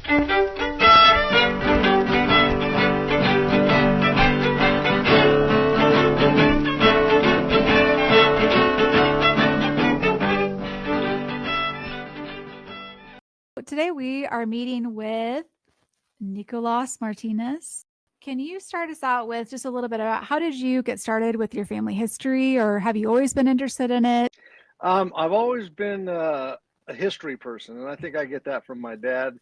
Today we are meeting with Nicolas Martinez. Can you start us out with just a little bit about how did you get started with your family history, or have you always been interested in it? I've always been a history person, and I think I get that from my dad.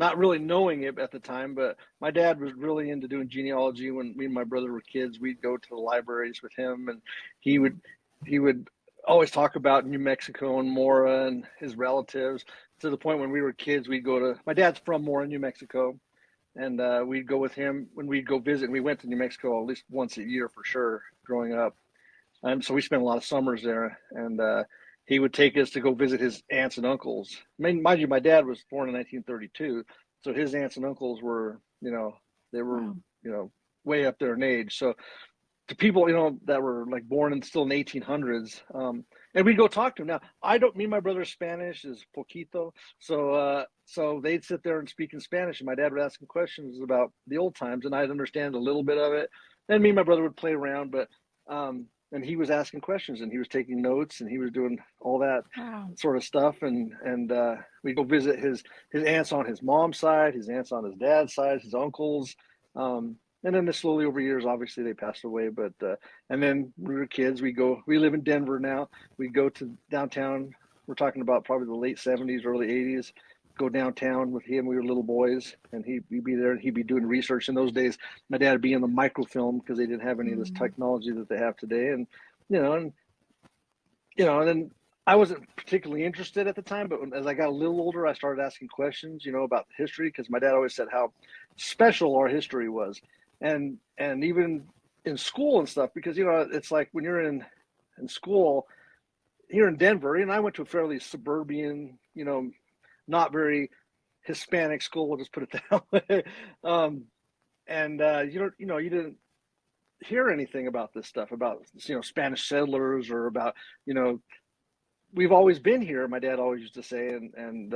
Not really knowing it at the time, but my dad was really into doing genealogy. When me and my brother were kids, we'd go to the libraries with him, and he would always talk about New Mexico and Mora and his relatives. To the point when we were kids, we'd go to, my dad's from Mora, New Mexico, and we'd go with him when we'd go visit. And we went to New Mexico at least once a year for sure growing up. So we spent a lot of summers there, and he would take us to go visit his aunts and uncles. I mean, mind you, my dad was born in 1932, so his aunts and uncles were, they were, way up there in age. So to people, that were like born in still in the 1800s, and we'd go talk to them. Now, me and my brother's Spanish is poquito, so they'd sit there and speak in Spanish, and my dad would ask them questions about the old times, and I'd understand a little bit of it. Then me and my brother would play around, but and he was asking questions, and he was taking notes, and he was doing all that sort of stuff. And we'd go visit his aunts on his mom's side, his aunts on his dad's side, his uncles. And then slowly over years, obviously they passed away. But and then when we were kids, we live in Denver now. We go to downtown. We're talking about probably the late 70s, early 80s. Go downtown with him. We were little boys, and he'd be there, and he'd be doing research. In those days, my dad would be in the microfilm because they didn't have any of this technology that they have today. And and then I wasn't particularly interested at the time, but as I got a little older, I started asking questions, about the history, because my dad always said how special our history was, and even in school and stuff, because it's like when you're in school here in Denver, and I went to a fairly suburban, not very Hispanic school, we'll just put it that way. You didn't hear anything about this stuff, about, Spanish settlers, or about, we've always been here, my dad always used to say. And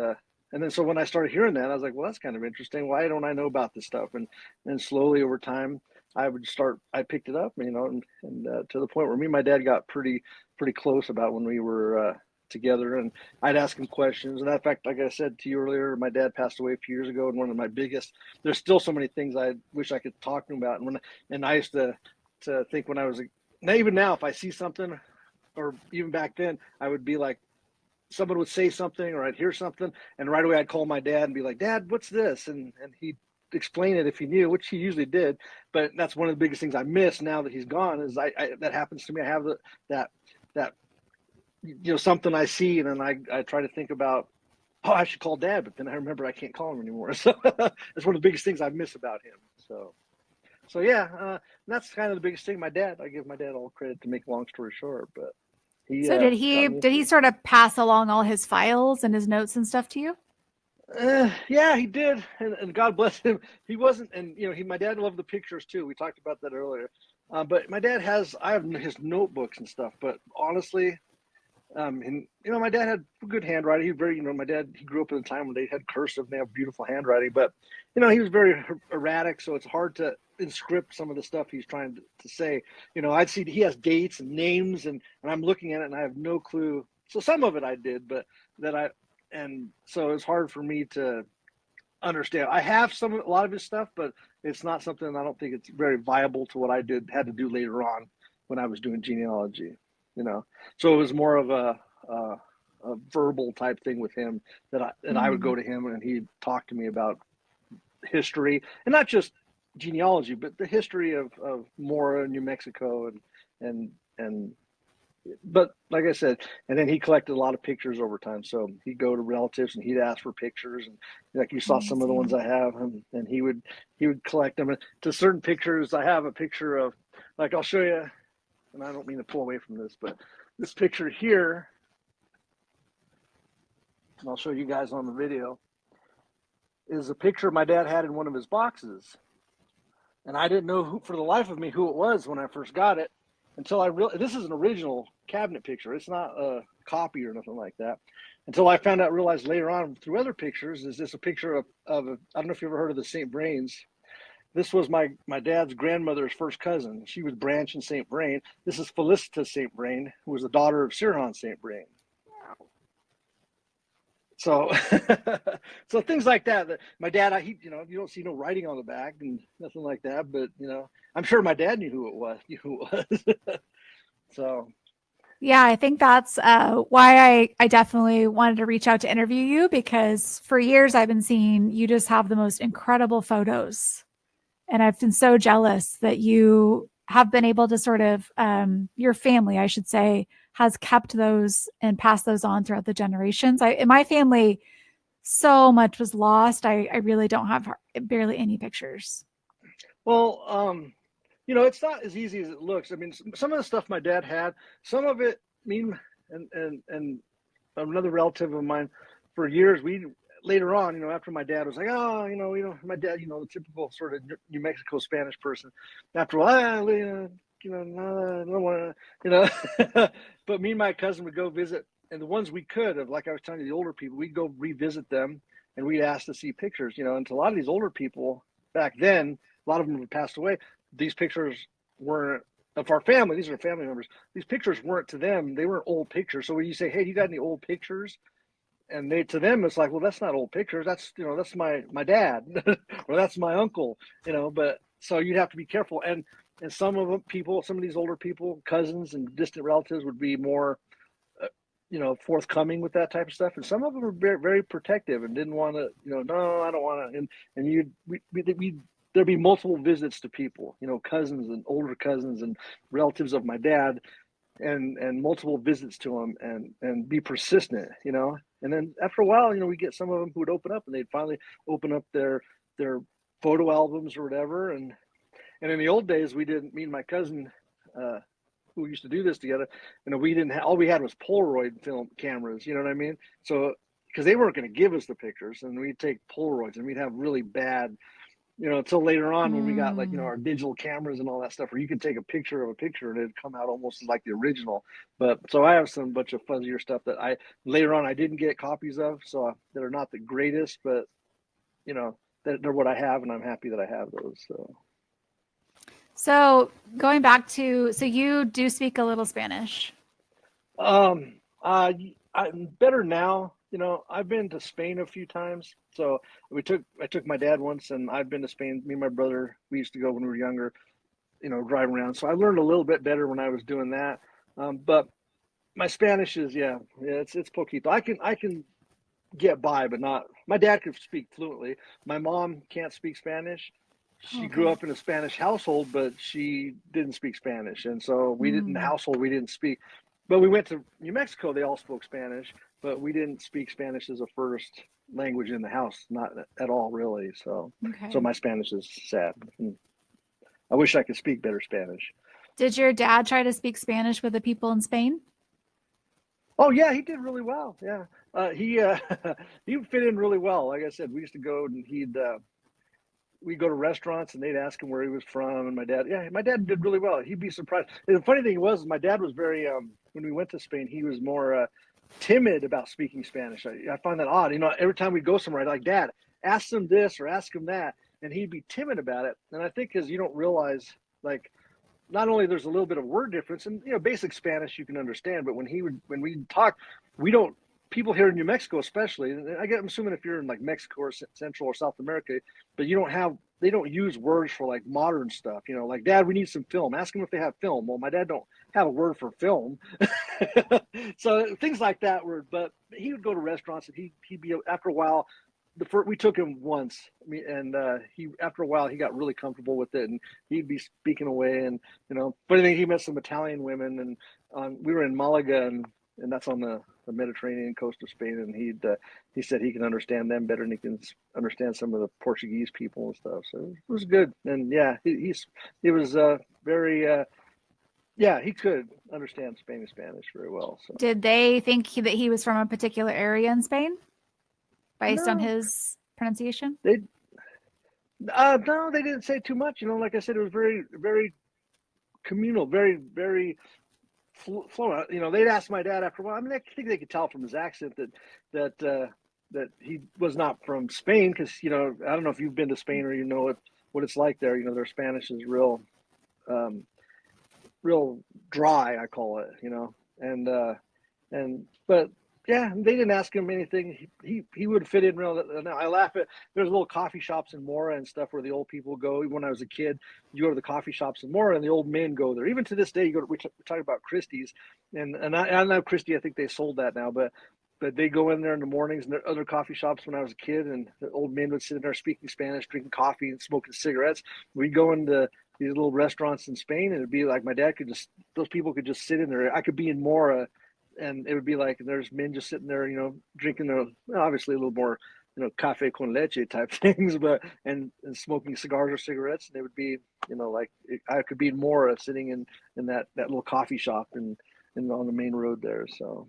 then so when I started hearing that, I was like, well, that's kind of interesting. Why don't I know about this stuff? And slowly over time, I picked it up, and to the point where me and my dad got pretty close about when we were together, and I'd ask him questions. And in fact, like I said to you earlier, my dad passed away a few years ago, and one of my biggest, there's still so many things I wish I could talk to him about. And I used to think when I was, even now, if I see something, or even back then, I would be like, someone would say something, or I'd hear something, and right away I'd call my dad and be like, Dad, what's this? And he'd explain it if he knew, which he usually did. But that's one of the biggest things I miss now that he's gone, is I that happens to me. I have that something I see, and then I try to think about, I should call Dad, but then I remember I can't call him anymore. So that's one of the biggest things I miss about him. So yeah, that's kind of the biggest thing. I give my dad all credit, to make a long story short, but So did he sort of pass along all his files and his notes and stuff to you? Yeah, he did, and God bless him. He wasn't, and my dad loved the pictures too. We talked about that earlier. But my dad I have his notebooks and stuff. But honestly, and my dad had good handwriting. He was very, my dad, he grew up at a time when they had cursive and they have beautiful handwriting. But he was very erratic, so it's hard to inscript some of the stuff he's trying to say. I'd see he has dates and names, and I'm looking at it and I have no clue. So some of it I did, but and so it's hard for me to understand. I have a lot of his stuff, but it's not something, I don't think it's very viable to what I had to do later on when I was doing genealogy. So it was more of a verbal type thing with him, that I would go to him and he'd talk to me about history, and not just genealogy, but the history of Mora, New Mexico, and but like I said, and then he collected a lot of pictures over time. So he'd go to relatives and he'd ask for pictures, and like you saw some of the ones I have, and he would collect them. And to certain pictures, I have a picture of, like, I'll show you, and I don't mean to pull away from this, but this picture here, and I'll show you guys on the video, is a picture my dad had in one of his boxes. And I didn't know for the life of me who it was when I first got it, until I realized this is an original cabinet picture. It's not a copy or nothing like that. until I realized later on through other pictures, is this a picture of I don't know if you ever heard of the St. Vrains. This was my dad's grandmother's first cousin. She was Branch and St. Vrain. This is Felicita St. Vrain, who was the daughter of Sirhan St. Vrain. So, so things like that. That my dad, you don't see no writing on the back and nothing like that. But I'm sure my dad knew who it was. So, Yeah, I think that's why I definitely wanted to reach out to interview you, because for years I've been seeing you just have the most incredible photos. And I've been so jealous that you have been able to sort of, your family, I should say, has kept those and passed those on throughout the generations. In my family, so much was lost. I really don't have barely any pictures. well, it's not as easy as it looks. I mean, some of the stuff my dad had, some of it, and another relative of mine, for years, we later on, after my dad was like, oh, my dad, the typical sort of New Mexico Spanish person. After a while, no, I don't want to, but me and my cousin would go visit, and the ones we could have, like I was telling you, the older people, we'd go revisit them, and we'd ask to see pictures, and to a lot of these older people back then, a lot of them had passed away. These pictures weren't of our family. These are family members. These pictures weren't to them. They weren't old pictures. So when you say, hey, you got any old pictures? And to them, it's like, well, that's not old pictures. That's, that's my dad or that's my uncle, but so you'd have to be careful. And some of them some of these older people, cousins and distant relatives would be more, forthcoming with that type of stuff. And some of them were very, very protective and didn't want to, no, I don't want to. And there'd be multiple visits to people, cousins and older cousins and relatives of my dad, and multiple visits to them, and be persistent, and then after a while, we get some of them who would open up, and they'd finally open up their photo albums or whatever. And in the old days, me and my cousin, who used to do this together, we didn't all we had was Polaroid film cameras, you know what I mean? So, because they weren't going to give us the pictures, and we'd take Polaroids, and we'd have really bad, until later on when we got our digital cameras and all that stuff, where you could take a picture of a picture and it'd come out almost like the original. But so I have some bunch of fuzzier stuff that later on I didn't get copies of, so that are not the greatest, but they're what I have, and I'm happy that I have those. So going back to, so you do speak a little Spanish. I'm better now. I've been to Spain a few times. So I took my dad once, and I've been to Spain. Me and my brother, we used to go when we were younger, drive around. So I learned a little bit better when I was doing that. But my Spanish is, it's poquito. I can get by, but not. My dad could speak fluently. My mom can't speak Spanish. She grew up in a Spanish household, but she didn't speak Spanish, and so in the household we didn't speak. But we went to New Mexico; they all spoke Spanish, but we didn't speak Spanish as a first language in the house, not at all, really. So, so my Spanish is sad. I wish I could speak better Spanish. Did your dad try to speak Spanish with the people in Spain? Oh yeah, he did really well. Yeah, he he would fit in really well. Like I said, we used to go, and we'd go to restaurants, and they'd ask him where he was from, and my dad did really well. He'd be surprised. And the funny thing was, my dad was very when we went to Spain, he was more timid about speaking Spanish. I find that odd. Every time we go somewhere, I'd like, Dad, ask them this or ask them that, and he'd be timid about it. And I think because you don't realize, like, not only there's a little bit of word difference, and basic Spanish you can understand, but when we talk, we don't. People here in New Mexico, especially, and I'm assuming if you're in like Mexico or Central or South America, but they don't use words for like modern stuff. Like, Dad, we need some film. Ask them if they have film. Well, my dad don't have a word for film, so things like that were. But he would go to restaurants, and he'd be, after a while. We took him once, and he after a while he got really comfortable with it, and he'd be speaking away, and funny thing, he met some Italian women, and we were in Malaga, and that's on the Mediterranean coast of Spain, and he said he can understand them better than he can understand some of the Portuguese people and stuff. So it was good, and yeah, he was very he could understand Spanish very well. So. Did they think that he was from a particular area in Spain based on his pronunciation? No, they didn't say too much. Like I said, it was very, very communal, very, very fluent. You know, they'd ask my dad after a while. I mean, I think they could tell from his accent that he was not from Spain, because, you know, I don't know if you've been to Spain or you know what it's like there. You know, their Spanish is um, real dry, I call it. You know, and but yeah, they didn't ask him anything. He would fit in real. Now I laugh at, there's little coffee shops in Mora and stuff where the old people go. When I was a kid, you go to the coffee shops in Mora and the old men go there. Even to this day, you go to, we're talking about Christie's, and I know Christie. I think they sold that now, but they go in there in the mornings, and there are other coffee shops when I was a kid, and the old men would sit in there speaking Spanish, drinking coffee and smoking cigarettes. We'd go into these little restaurants in Spain, and it'd be like my dad could just, those people could just sit in there. I could be in Mora, and it would be like there's men just sitting there, you know, drinking their, obviously a little more, you know, cafe con leche type things, but and smoking cigars or cigarettes, and they would be, you know, like I could be in Mora sitting in that little coffee shop and on the main road there. So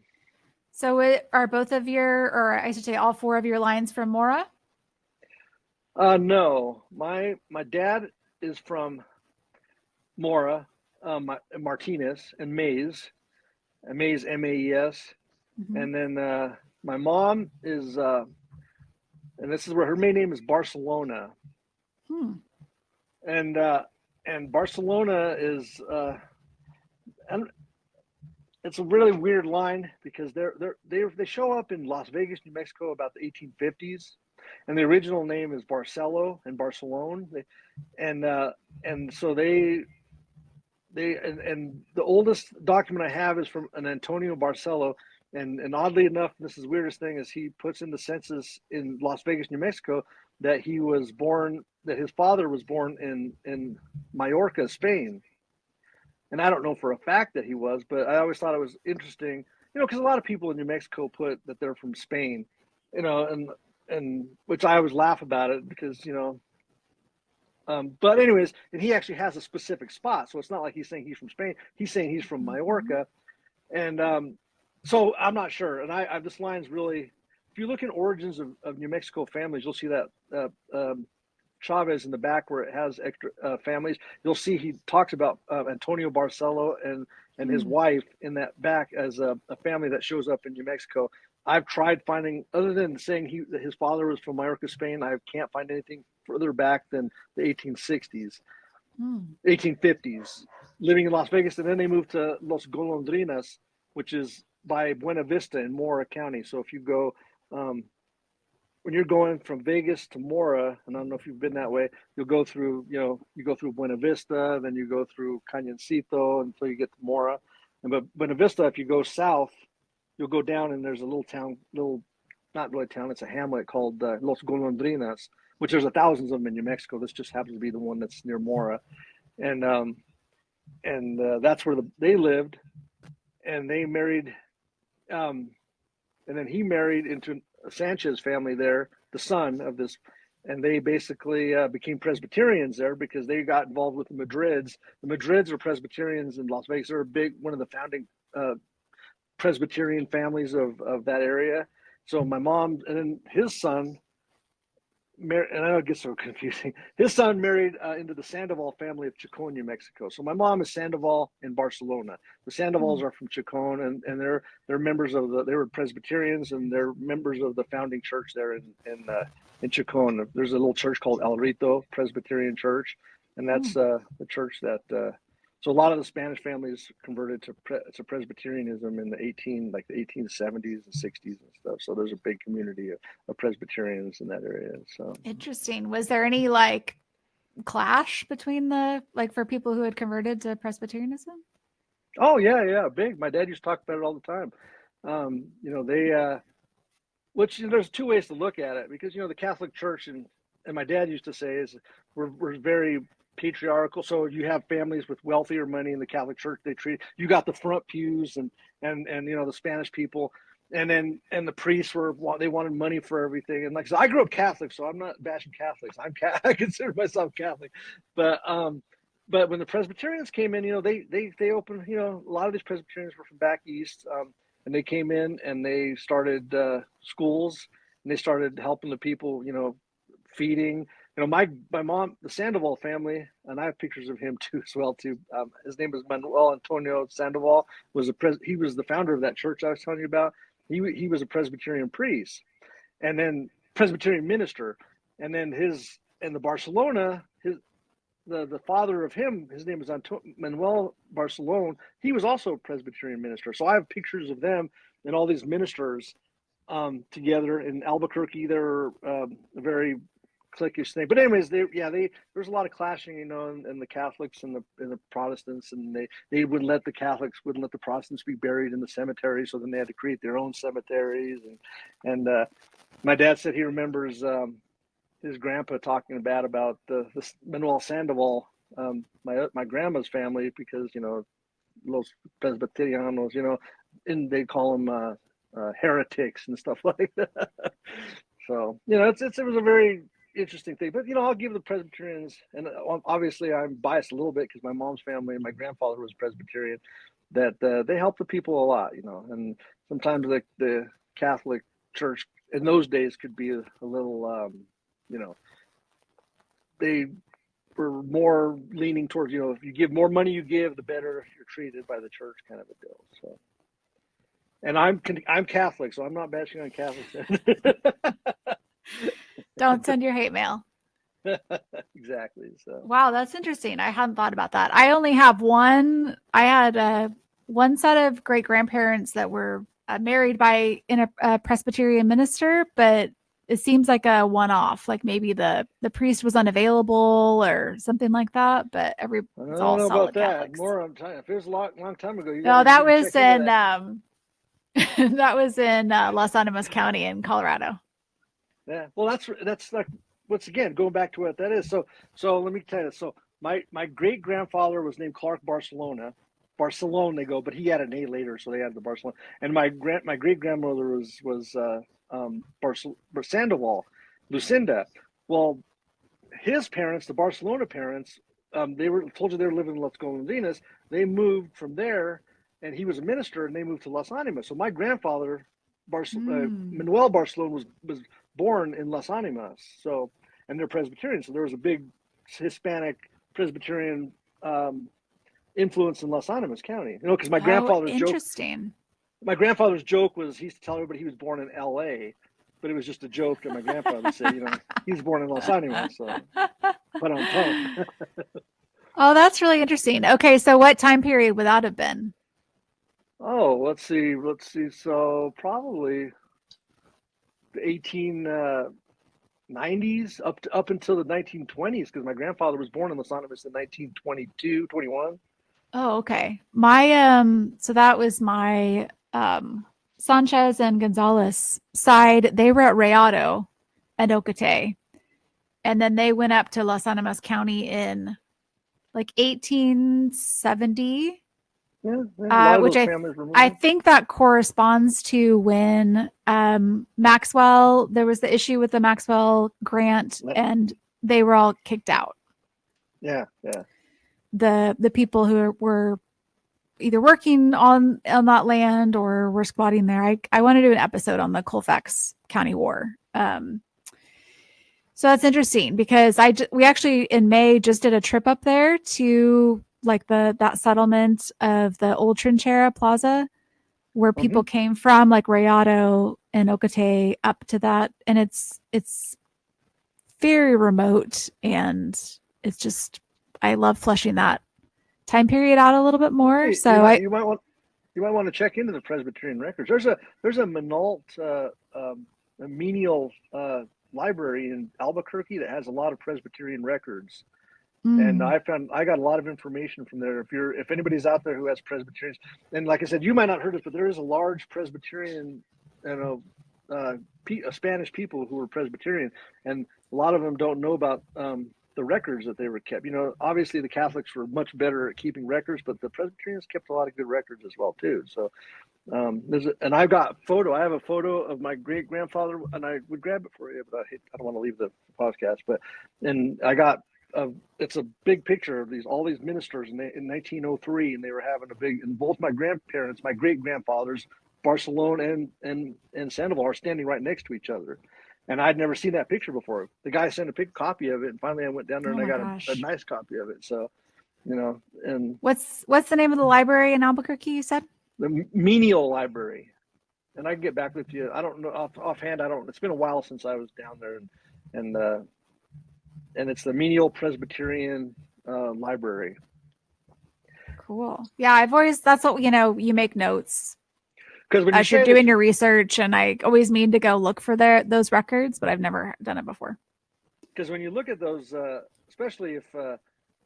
Are both of your, or I should say all four of your lines from Mora? no, my dad is from Mora, Martinez and Maes, Maes, Maes, Mm-hmm. and then my mom is and this is where her main name is Barcelona, Hmm. and Barcelona is and it's a really weird line because they show up in Las Vegas, New Mexico about the 1850s, and the original name is Barcelo and Barcelona, and so and the oldest document I have is from an Antonio Barcelo, and oddly enough, this is the weirdest thing, is he puts in the census in Las Vegas, New Mexico, that he was born, that his father was born in Mallorca, Spain. And I don't know for a fact that he was, but I always thought it was interesting, you know, because a lot of people in New Mexico put that they're from Spain, you know, and which I always laugh about it because, you know, but anyways, and he actually has a specific spot, so it's not like he's saying he's from Spain. He's saying he's from Mm-hmm. Mallorca, and so I'm not sure. And this line's really, if you look in origins of New Mexico families, you'll see that Chaves in the back where it has extra families. You'll see he talks about Antonio Barcelo and his Hmm. wife in that back as a family that shows up in New Mexico. I've tried finding, other than saying that his father was from Mallorca, Spain, I can't find anything further back than the 1860s, Hmm. 1850s, living in Las Vegas, and then they moved to Los Golondrinas, which is by Buena Vista in Mora County. So if you go, um, when you're going from Vegas to Mora, and I don't know if you've been that way, you'll go through, you know, you go through Buena Vista, then you go through Cañoncito until you get to Mora. And but Buena Vista, if you go south, you'll go down and there's a little town, not really a town, it's a hamlet called Los Golondrinas, which there's thousands of them in New Mexico. This just happens to be the one that's near Mora, and that's where they lived, and they married. Um, and then he married into a Sanchez family there, the son of this, and they basically became Presbyterians there because they got involved with the Madrids. The Madrids are Presbyterians in Las Vegas. They're a big, one of the founding Presbyterian families of that area. So my mom and then his son and I know it gets so confusing. His son married into the Sandoval family of Chacon, New Mexico. So my mom is Sandoval in Barcelona. The Hmm. Sandovals are from Chacon, and they're members of they were Presbyterians, and they're members of the founding church there in Chacon. There's a little church called El Rito Presbyterian Church, and Hmm. that's the church that. So a lot of the Spanish families converted to Presbyterianism in the 1870s and 60s and stuff. So there's a big community of Presbyterians in that area. So Interesting. Was there any like clash between the, like for people who had converted to Presbyterianism? oh yeah, big. My dad used to talk about it all the time. You know, they which, you know, there's two ways to look at it, because, you know, the Catholic Church, and my dad used to say, is we're very patriarchal. So you have families with wealthier money in the Catholic Church. They treat, you got the front pews, and you know, the Spanish people, and the priests were, they wanted money for everything. And like, so I grew up Catholic, so I'm not bashing Catholics. I consider myself Catholic, but but when the Presbyterians came in, you know, they opened, you know, a lot of these Presbyterians were from back east. And they came in and they started schools, and they started helping the people, you know, feeding. my mom, the Sandoval family, and I have pictures of him too as well too. His name was Manuel Antonio Sandoval. He was the founder of that church I was telling you about. He was a Presbyterian priest, and then Presbyterian minister, and then in the Barcelona, the father of him, his name is Manuel Barcelona. He was also a Presbyterian minister. So I have pictures of them and all these ministers together in Albuquerque. They're a very cliquish thing. But anyways, there's a lot of clashing, in the Catholics and the Protestants, and they wouldn't let the Protestants be buried in the cemetery. So then they had to create their own cemeteries. And my dad said he remembers his grandpa talking bad about the Manuel Sandoval, my grandma's family, because los Presbyterianos, and they call them heretics and stuff like that. So it was a very interesting thing. But I'll give the Presbyterians, and obviously I'm biased a little bit because my mom's family and my grandfather was Presbyterian, that they helped the people a lot, and sometimes the Catholic Church in those days could be a little. They were more leaning towards, if you give more money you give, the better you're treated by the church, kind of a deal. So, and I'm Catholic, so I'm not bashing on Catholics. Don't send your hate mail. Exactly. So Wow, that's interesting. I hadn't thought about that. I only have one. I had one set of great grandparents that were married by a Presbyterian minister, but it seems like a one-off. Like maybe the priest was unavailable or something like that. But I it's don't all know about solid that. Catholics. More, I'm telling you, if it was a long time ago, you No, got that to was check into in that was in Los Animas County in Colorado. Yeah, well, that's like once again going back to what that is. So let me tell you. So my great grandfather was named Clark Barcelona. Barcelona they go, but he had an A later, so they had the Barcelona. And my great grandmother was Sandoval, Lucinda. Well, his parents, the Barcelona parents, they were told you they were living in Las Golondrinas. They moved from there, and he was a minister, and they moved to Las Animas. So my grandfather, Manuel Barcelona, was born in Las Animas. So, and they're Presbyterian. So there was a big Hispanic Presbyterian influence in Las Animas County. Because Oh, interesting. my grandfather's joke was he used to tell everybody he was born in L.A., but it was just a joke that my grandfather said. He was born in Los Animas. So, but on. Oh, that's really interesting. Okay, so what time period would that have been? Oh, let's see. So probably the 1890s up until the 1920s, because my grandfather was born in Los Animas in 1922, 21. Oh, okay. My so that was my Sanchez and Gonzalez side. They were at Rayado and Ocate. And then they went up to Las Animas County in like 1870. Yeah, a lot of Which those families were I moving. think that corresponds to when Maxwell, there was the issue with the Maxwell grant and they were all kicked out. Yeah. The people who were either working on that land or were squatting there. I want to do an episode on the Colfax County War. So that's interesting because we actually in May just did a trip up there to like that settlement of the old Trinchera Plaza where people came from, like Rayado and Ocate up to that, and it's very remote, and it's just I love fleshing that time period out a little bit more. Hey, So you might want to check into the Presbyterian records. There's a Minalt a menial library in Albuquerque that has a lot of Presbyterian records. And I got a lot of information from there. If anybody's out there who has Presbyterians, and like I said, you might not heard it, but there is a large Presbyterian, Spanish people who are Presbyterian, and a lot of them don't know about the records that they were kept. Obviously the Catholics were much better at keeping records, but the Presbyterians kept a lot of good records as well too. So and I've got I have a photo of my great grandfather, and I would grab it for you, but I don't want to leave the podcast. And I got it's a big picture of all these ministers in 1903, and they were having and both my grandparents, my great grandfathers, Barcelona and Sandoval, are standing right next to each other, And I'd never seen that picture before. The guy sent a copy of it, and finally I went down there Oh and I my got a gosh. nice copy of it. So, and What's the name of the library in Albuquerque, you said? the Menial Library. And I can get back with you. I don't know offhand. I don't. It's been a while since I was down there, and uh, and it's the Menial Presbyterian Library. Cool. Yeah, I've always that's what you make notes Because when you as you're say that, doing your research, and I always mean to go look for those records, but I've never done it before. because when you look at those, especially if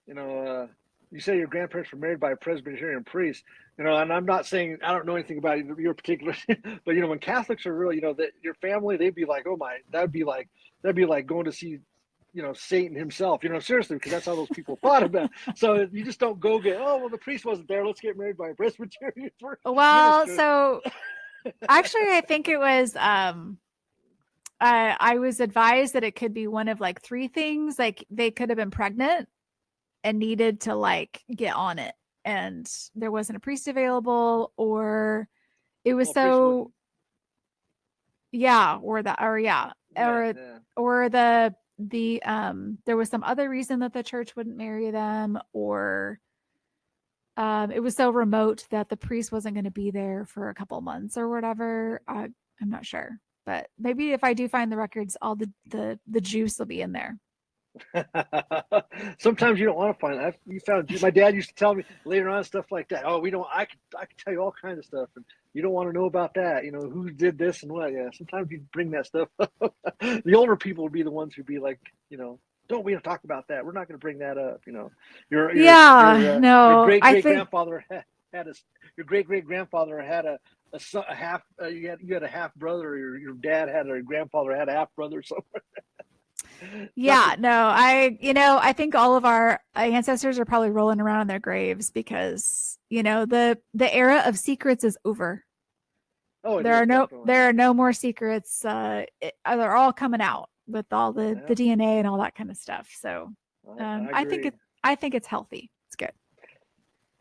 you know, you say your grandparents were married by a Presbyterian priest, and I'm not saying I don't know anything about your particular, but when Catholics are really, that your family, they'd be like, oh my, that'd be like going to see, Satan himself, seriously, because that's how those people thought about it. So you just don't go get, oh, well, the priest wasn't there, let's get married by a Presbyterian Well, minister. so actually, I think it was I was advised that it could be one of like three things. Like they could have been pregnant and needed to like get on it, and there wasn't a priest available, or it was Well, priest so wouldn't. yeah, or that, or yeah, Yeah, yeah. or the there was some other reason that the church wouldn't marry them, or it was so remote that the priest wasn't going to be there for a couple months or whatever. I'm not sure, but maybe if I do find the records, all the juice will be in there. Sometimes you don't want to find that. You found my dad used to tell me later on stuff like that. Oh, we don't. I could tell you all kinds of stuff, and you don't want to know about that. Who did this and what. Yeah, sometimes you bring that stuff up. The older people would be the ones who'd be like, don't we talk about that? We're not going to bring that up. Yeah, Your no, great I great think grandfather had a your great great grandfather had a half. You had a half brother. Or your dad had a grandfather had a half brother. So yeah, nothing. no, I think all of our ancestors are probably rolling around in their graves because, the era of secrets is over. Oh, it is definitely. There are no more secrets. They're all coming out with all the Yeah, DNA and all that kind of stuff. So, I I think agree. I think it's healthy. It's good.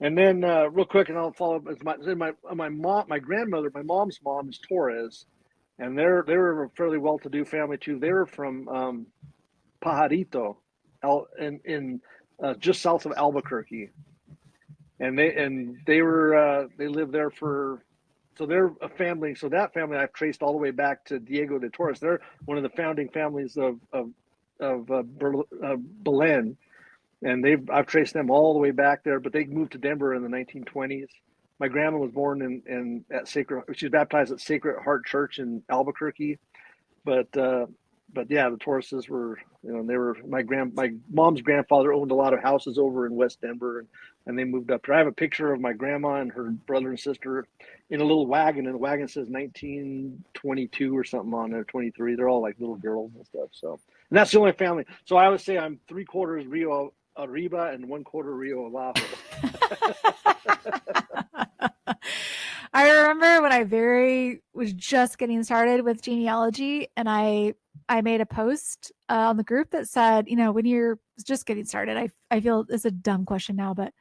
And then real quick, and I'll follow up. My grandmother, my mom's mom is Torres, and they were a fairly well-to-do family too. They were from Pajarito, in just south of Albuquerque, and they lived there for. So they're a family. So that family I've traced all the way back to Diego de Torres. They're one of the founding families of Belen, and I've traced them all the way back there. But they moved to Denver in the 1920s. My grandma was born in at Sacred. She was baptized at Sacred Heart Church in Albuquerque. But yeah, the Torreses were, they were my mom's grandfather owned a lot of houses over in West Denver, and they moved up here. I have a picture of my grandma and her brother and sister in a little wagon, and the wagon says 1922 or something on there, 23. They're all like little girls and stuff. So, and that's the only family. So I would say I'm 3/4 Rio Arriba and 1/4 Rio Abajo. I remember when I was just getting started with genealogy, and I made a post on the group that said, when you're just getting started, I feel it's a dumb question now, but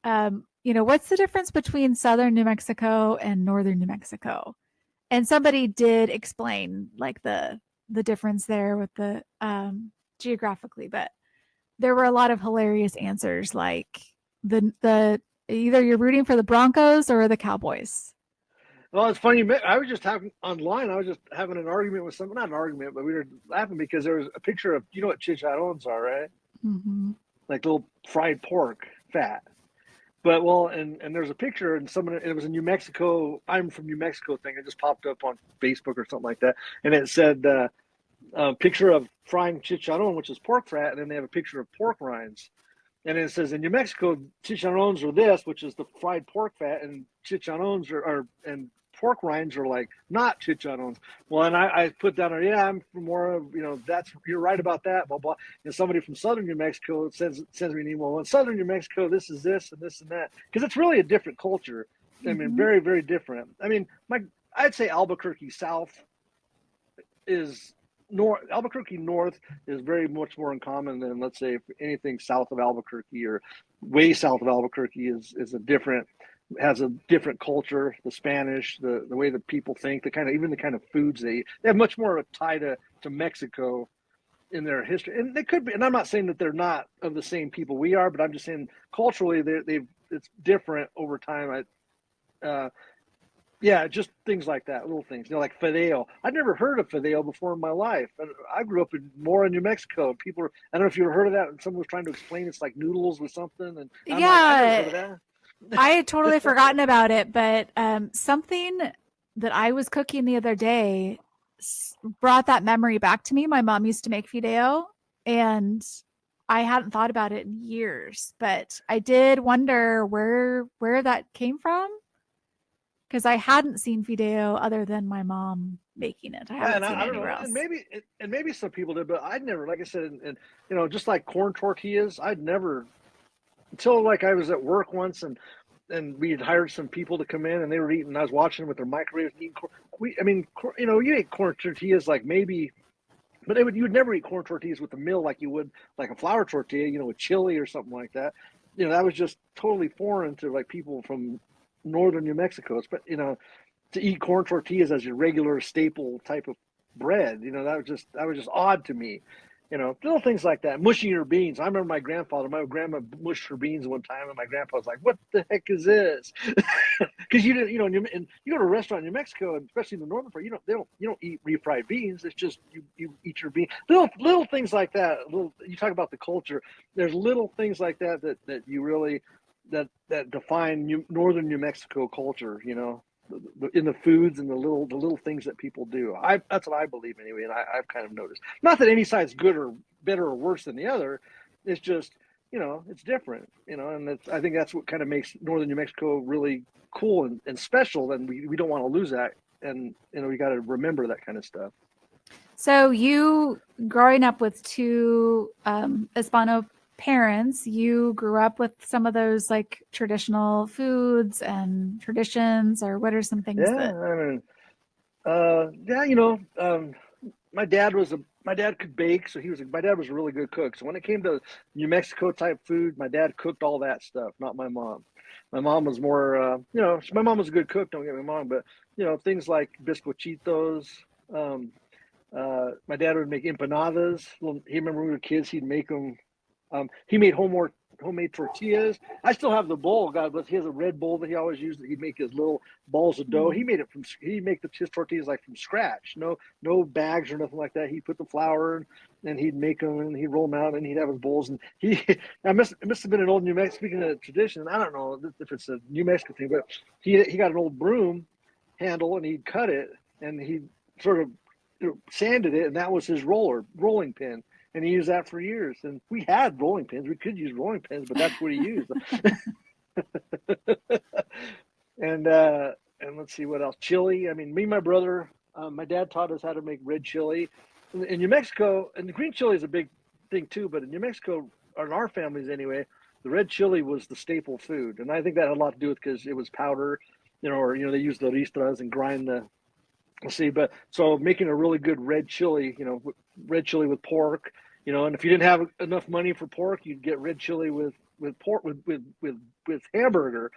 what's the difference between southern New Mexico and northern New Mexico? And somebody did explain like the difference there with the geographically, but there were a lot of hilarious answers, like the either you're rooting for the Broncos or the Cowboys. Well, it's funny. I was just having online. I was just having an argument with someone. Not an argument, but we were laughing because there was a picture of what chicharrones are, right? Mm-hmm. Like little fried pork fat. But well, and there's a picture, and it was a New Mexico. I'm from New Mexico thing. It just popped up on Facebook or something like that, and it said a picture of frying chicharron, which is pork fat, and then they have a picture of pork rinds. And it says in New Mexico, chicharrones are this, which is the fried pork fat, and chicharrones and pork rinds are like not chicharrones. Well, and I put down there, yeah, I'm from Mora, you're right about that, blah blah. And somebody from Southern New Mexico sends me an email. Well, in Southern New Mexico, this is this and this and that, because it's really a different culture. I mean, Mm-hmm. very very different. I mean, I'd say Albuquerque South is north. Albuquerque North is very much more in common than, let's say, if anything south of Albuquerque or way south of Albuquerque is a different, has a different culture. The Spanish, the way that people think, the kind of, even the kind of foods they eat. They have much more of a tie to to Mexico in their history, and they could be. And I'm not saying that they're not of the same people we are, but I'm just saying culturally it's different over time. Yeah, just things like that, little things. Like fideo. I'd never heard of fideo before in my life. And I grew up in Mora, New Mexico. People I don't know if you ever heard of that. And someone was trying to explain it's like noodles with something, and I'm like, I never heard of Yeah, that. I had totally forgotten about it, but something that I was cooking the other day brought that memory back to me. My mom used to make fideo, and I hadn't thought about it in years, but I did wonder where that came from because I hadn't seen fideo other than my mom making it. I Yeah, haven't and seen it I don't anywhere know, else. and maybe some people did, but I'd never, like I said, and just like corn tortillas, I'd never until like I was at work once, and we had hired some people to come in, and they were eating. I was watching them with their microwaves eating corn. I mean, you ate corn tortillas like maybe, but you would never eat corn tortillas with a mill like you would like a flour tortilla, with chili or something like that. That was just totally foreign to like people from northern New Mexico. But to eat corn tortillas as your regular staple type of bread, that was just odd to me. Little things like that. Mushing your beans. I remember my grandma mushed her beans one time, and my grandpa was like, "What the heck is this?" Because you didn't, and you go to a restaurant in New Mexico, and especially in the northern part, you don't eat refried beans. It's just you eat your beans. Little things like that. You talk about the culture. There's little things like that you really that define northern New Mexico culture. In the foods and the little things that people do. That's what I believe anyway, and I've kind of noticed. Not that any side's good or better or worse than the other. It's just it's different. And I think that's what kind of makes northern New Mexico really cool and special. And we don't want to lose that. And we got to remember that kind of stuff. So you growing up with two Hispano parents, you grew up with some of those like traditional foods and traditions, or what are some things Yeah, that I mean, yeah, my dad could bake, so my dad was a really good cook. So when it came to New Mexico type food, my dad cooked all that stuff, not my mom. My mom was more, my mom was a good cook. Don't get me wrong, but things like biscochitos. My dad would make empanadas. He remember when we were kids, he'd make them. He made homemade tortillas. I still have the bowl, God bless. He has a red bowl that he always used. He'd make his little balls of dough. mm, He'd make his tortillas like from scratch. No bags or nothing like that. He'd put the flour in, and he'd make them, and he'd roll them out, and he'd have his bowls. And it must have been an old New Mexico, speaking of tradition. I don't know if it's a New Mexico thing, but he got an old broom handle, and he'd cut it, and he sort of sanded it, and that was his rolling pin, and he used that for years. And we had rolling pins; we could use rolling pins, but that's what he used. and and let's see what else. Chili. I mean, me and my brother, my dad taught us how to make red chili. In New Mexico, and the green chili is a big thing too. But in New Mexico, or in our families anyway, the red chili was the staple food, and I think that had a lot to do with because it was powder, or they used the ristras and grind the. Let's see, but so making a really good red chili, red chili with pork, and if you didn't have enough money for pork, you'd get red chili with pork with hamburger,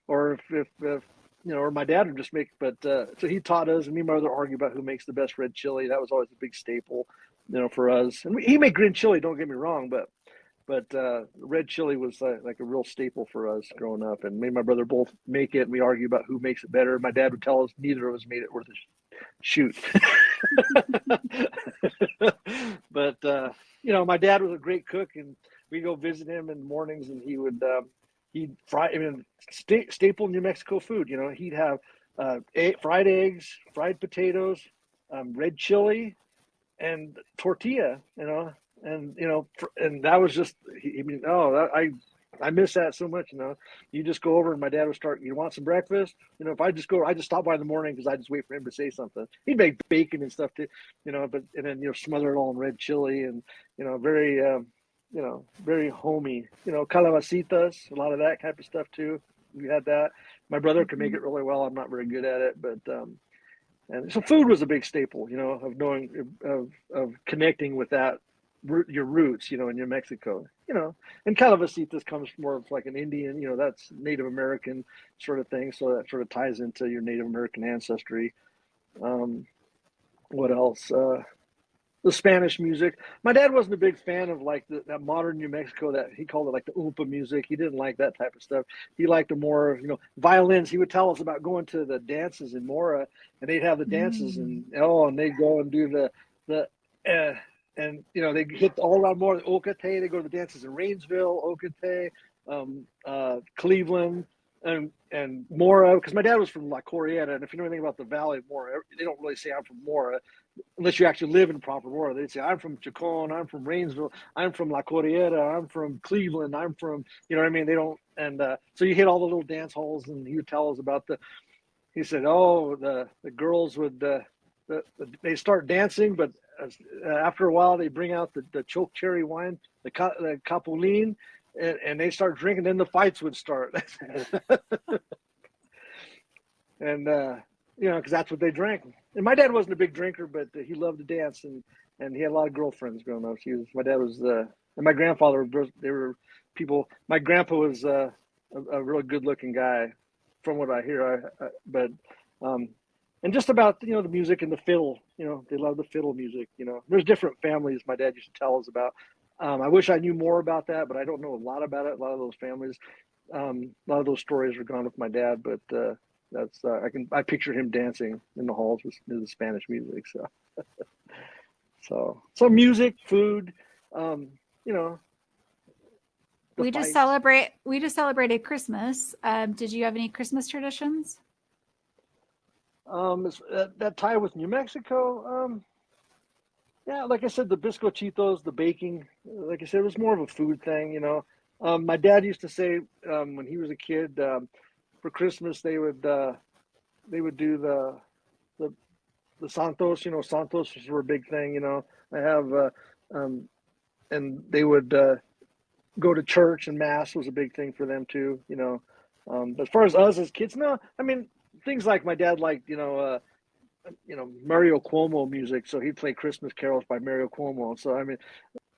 or if or my dad would just make. But so he taught us, and me and my brother argue about who makes the best red chili. That was always a big staple, for us. And he made green chili. Don't get me wrong, but red chili was like a real staple for us growing up. And me and my brother both make it. And we argue about who makes it better. My dad would tell us neither of us made it worth a shoot. But my dad was a great cook, and we go visit him in the mornings, and he'd fry. I mean, staple New Mexico food. He'd have fried eggs, fried potatoes, red chili, and tortilla. And that was just. I mean, I miss that so much. You just go over, and my dad would start. You want some breakfast? If I just stop by in the morning because I just wait for him to say something. He'd make bacon and stuff too. But and then smother it all in red chili, and very very homey. Calabacitas, a lot of that type of stuff too. We had that. My brother could make it really well. I'm not very good at it, but and so food was a big staple. Of knowing of connecting with that your roots. In New Mexico. And Calabasitas comes more of like an Indian. That's Native American sort of thing. So that sort of ties into your Native American ancestry. What else? the Spanish music. My dad wasn't a big fan of like that modern New Mexico, that he called it like the oompa music. He didn't like that type of stuff. He liked the more, violins. He would tell us about going to the dances in Mora, and they'd have the dances, Mm. and they'd go and do the and they hit all around Mora, Ocate. They go to the dances in Rainsville, Ocate, Cleveland, and Mora, because my dad was from La Corrieta, and if you know anything about the Valley of Mora, they don't really say I'm from Mora unless you actually live in proper Mora. They'd say, I'm from Chacon, I'm from Rainsville, I'm from La Corrieta, I'm from Cleveland, I'm from, you know what I mean? They don't, and so you hit all the little dance halls, and he would tell us about he said, oh, the girls would, they start dancing, but after a while, they bring out the choke cherry wine, the Capulin, and they start drinking, then the fights would start. And because that's what they drank. And my dad wasn't a big drinker, but he loved to dance, and he had a lot of girlfriends growing up. My dad was, and my grandfather, they were people. My grandpa was a really good-looking guy, from what I hear. But and just about the music and the fiddle. They love the fiddle music. There's different families my dad used to tell us about. I wish I knew more about that, but I don't know a lot about it. A lot of those families, a lot of those stories are gone with my dad, but. That's I picture him dancing in the halls with the Spanish music. So music, food, you know, the We just fights. celebrated Christmas. Did you have any Christmas traditions? That tie with New Mexico. Yeah, like I said, the bizcochitos, the baking. Like I said, it was more of a food thing. My dad used to say when he was a kid, for Christmas they would do the the Santos. Santos were a big thing. I have um, and they would go to church, and mass was a big thing for them too. But as far as us as kids, no, I mean things like my dad liked, Mario Cuomo music, so he'd play Christmas carols by Mario Cuomo. So I mean,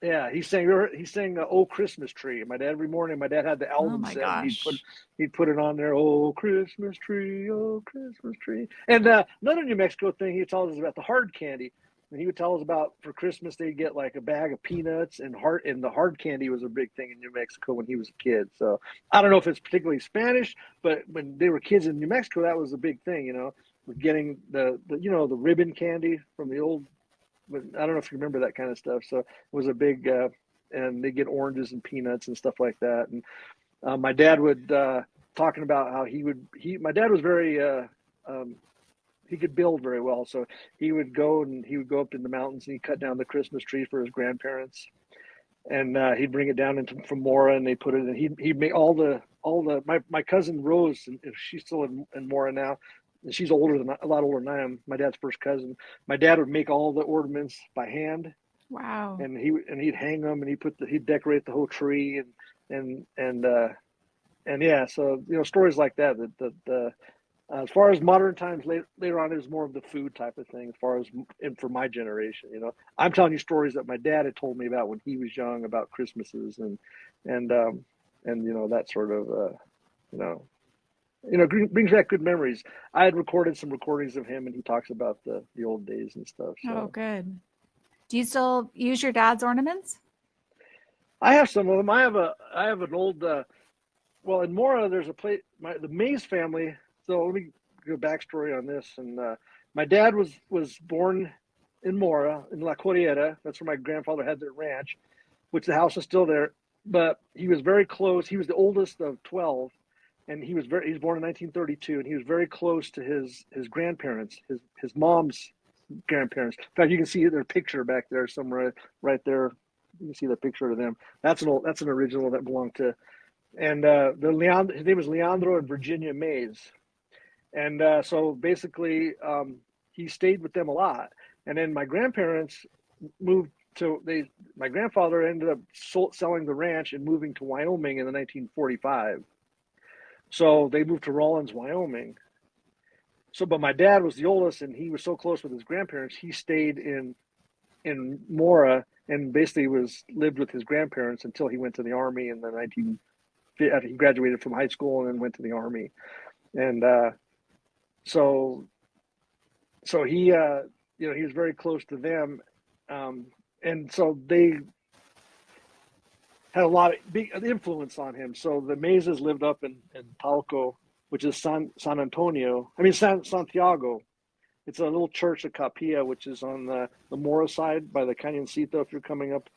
yeah, he sang "Oh Christmas Tree." Every morning, my dad had the Oh album my set, and gosh. he'd put it on there. Oh Christmas tree, oh Christmas tree. And another New Mexico thing he tells us about the hard candy. And he would tell us about for Christmas they'd get like a bag of peanuts, and the hard candy was a big thing in New Mexico when he was a kid. So I don't know if it's particularly Spanish, but when they were kids in New Mexico, that was a big thing. With getting the ribbon candy from the old. But I don't know if you remember that kind of stuff. So it was a big, and they get oranges and peanuts and stuff like that. And my dad would talking about how my dad was very, um, he could build very well. So he would go up in the mountains, and he'd cut down the Christmas tree for his grandparents, and he'd bring it down from Mora, and they put it in. He'd make my cousin Rose, and she's still in Mora now. And she's a lot older than I am. My dad's first cousin. My dad would make all the ornaments by hand, Wow. and he'd hang them, and he'd decorate the whole tree, and yeah. So stories like that. As far as modern times, later on, it was more of the food type of thing. As far as and for my generation, I'm telling you stories that my dad had told me about when he was young, about Christmases and that sort of you know brings back good memories. I had recorded some recordings of him, and he talks about the old days and stuff. Oh, So good. Do you still use your dad's ornaments? I have some of them. I have an old. Well, in Mora, there's a place. The Maes family. So let me go backstory on this. And my dad was born in Mora in La Corrieta. That's where my grandfather had their ranch, which the house is still there. But he was very close. He was the oldest of 12, and he was born in 1932, and he was very close to his grandparents, his mom's grandparents. In fact, you can see their picture back there somewhere, right there. You can see the picture of them. That's an original that belonged to, and his name was Leandro and Virginia Maes. And so basically, he stayed with them a lot. And then my grandparents moved to my grandfather ended up selling the ranch and moving to Wyoming in the 1945. So they moved to Rawlins, Wyoming. So, but my dad was the oldest, and he was so close with his grandparents, he stayed in Mora, and basically lived with his grandparents until he went to the army in the 19. He graduated from high school and then went to the army, and so he he was very close to them. And so they had a lot of big influence on him. So the Maes lived up in Palco, which is Santiago. It's a little church, a capilla, which is on the Mora side by the Cañoncito. If you're coming up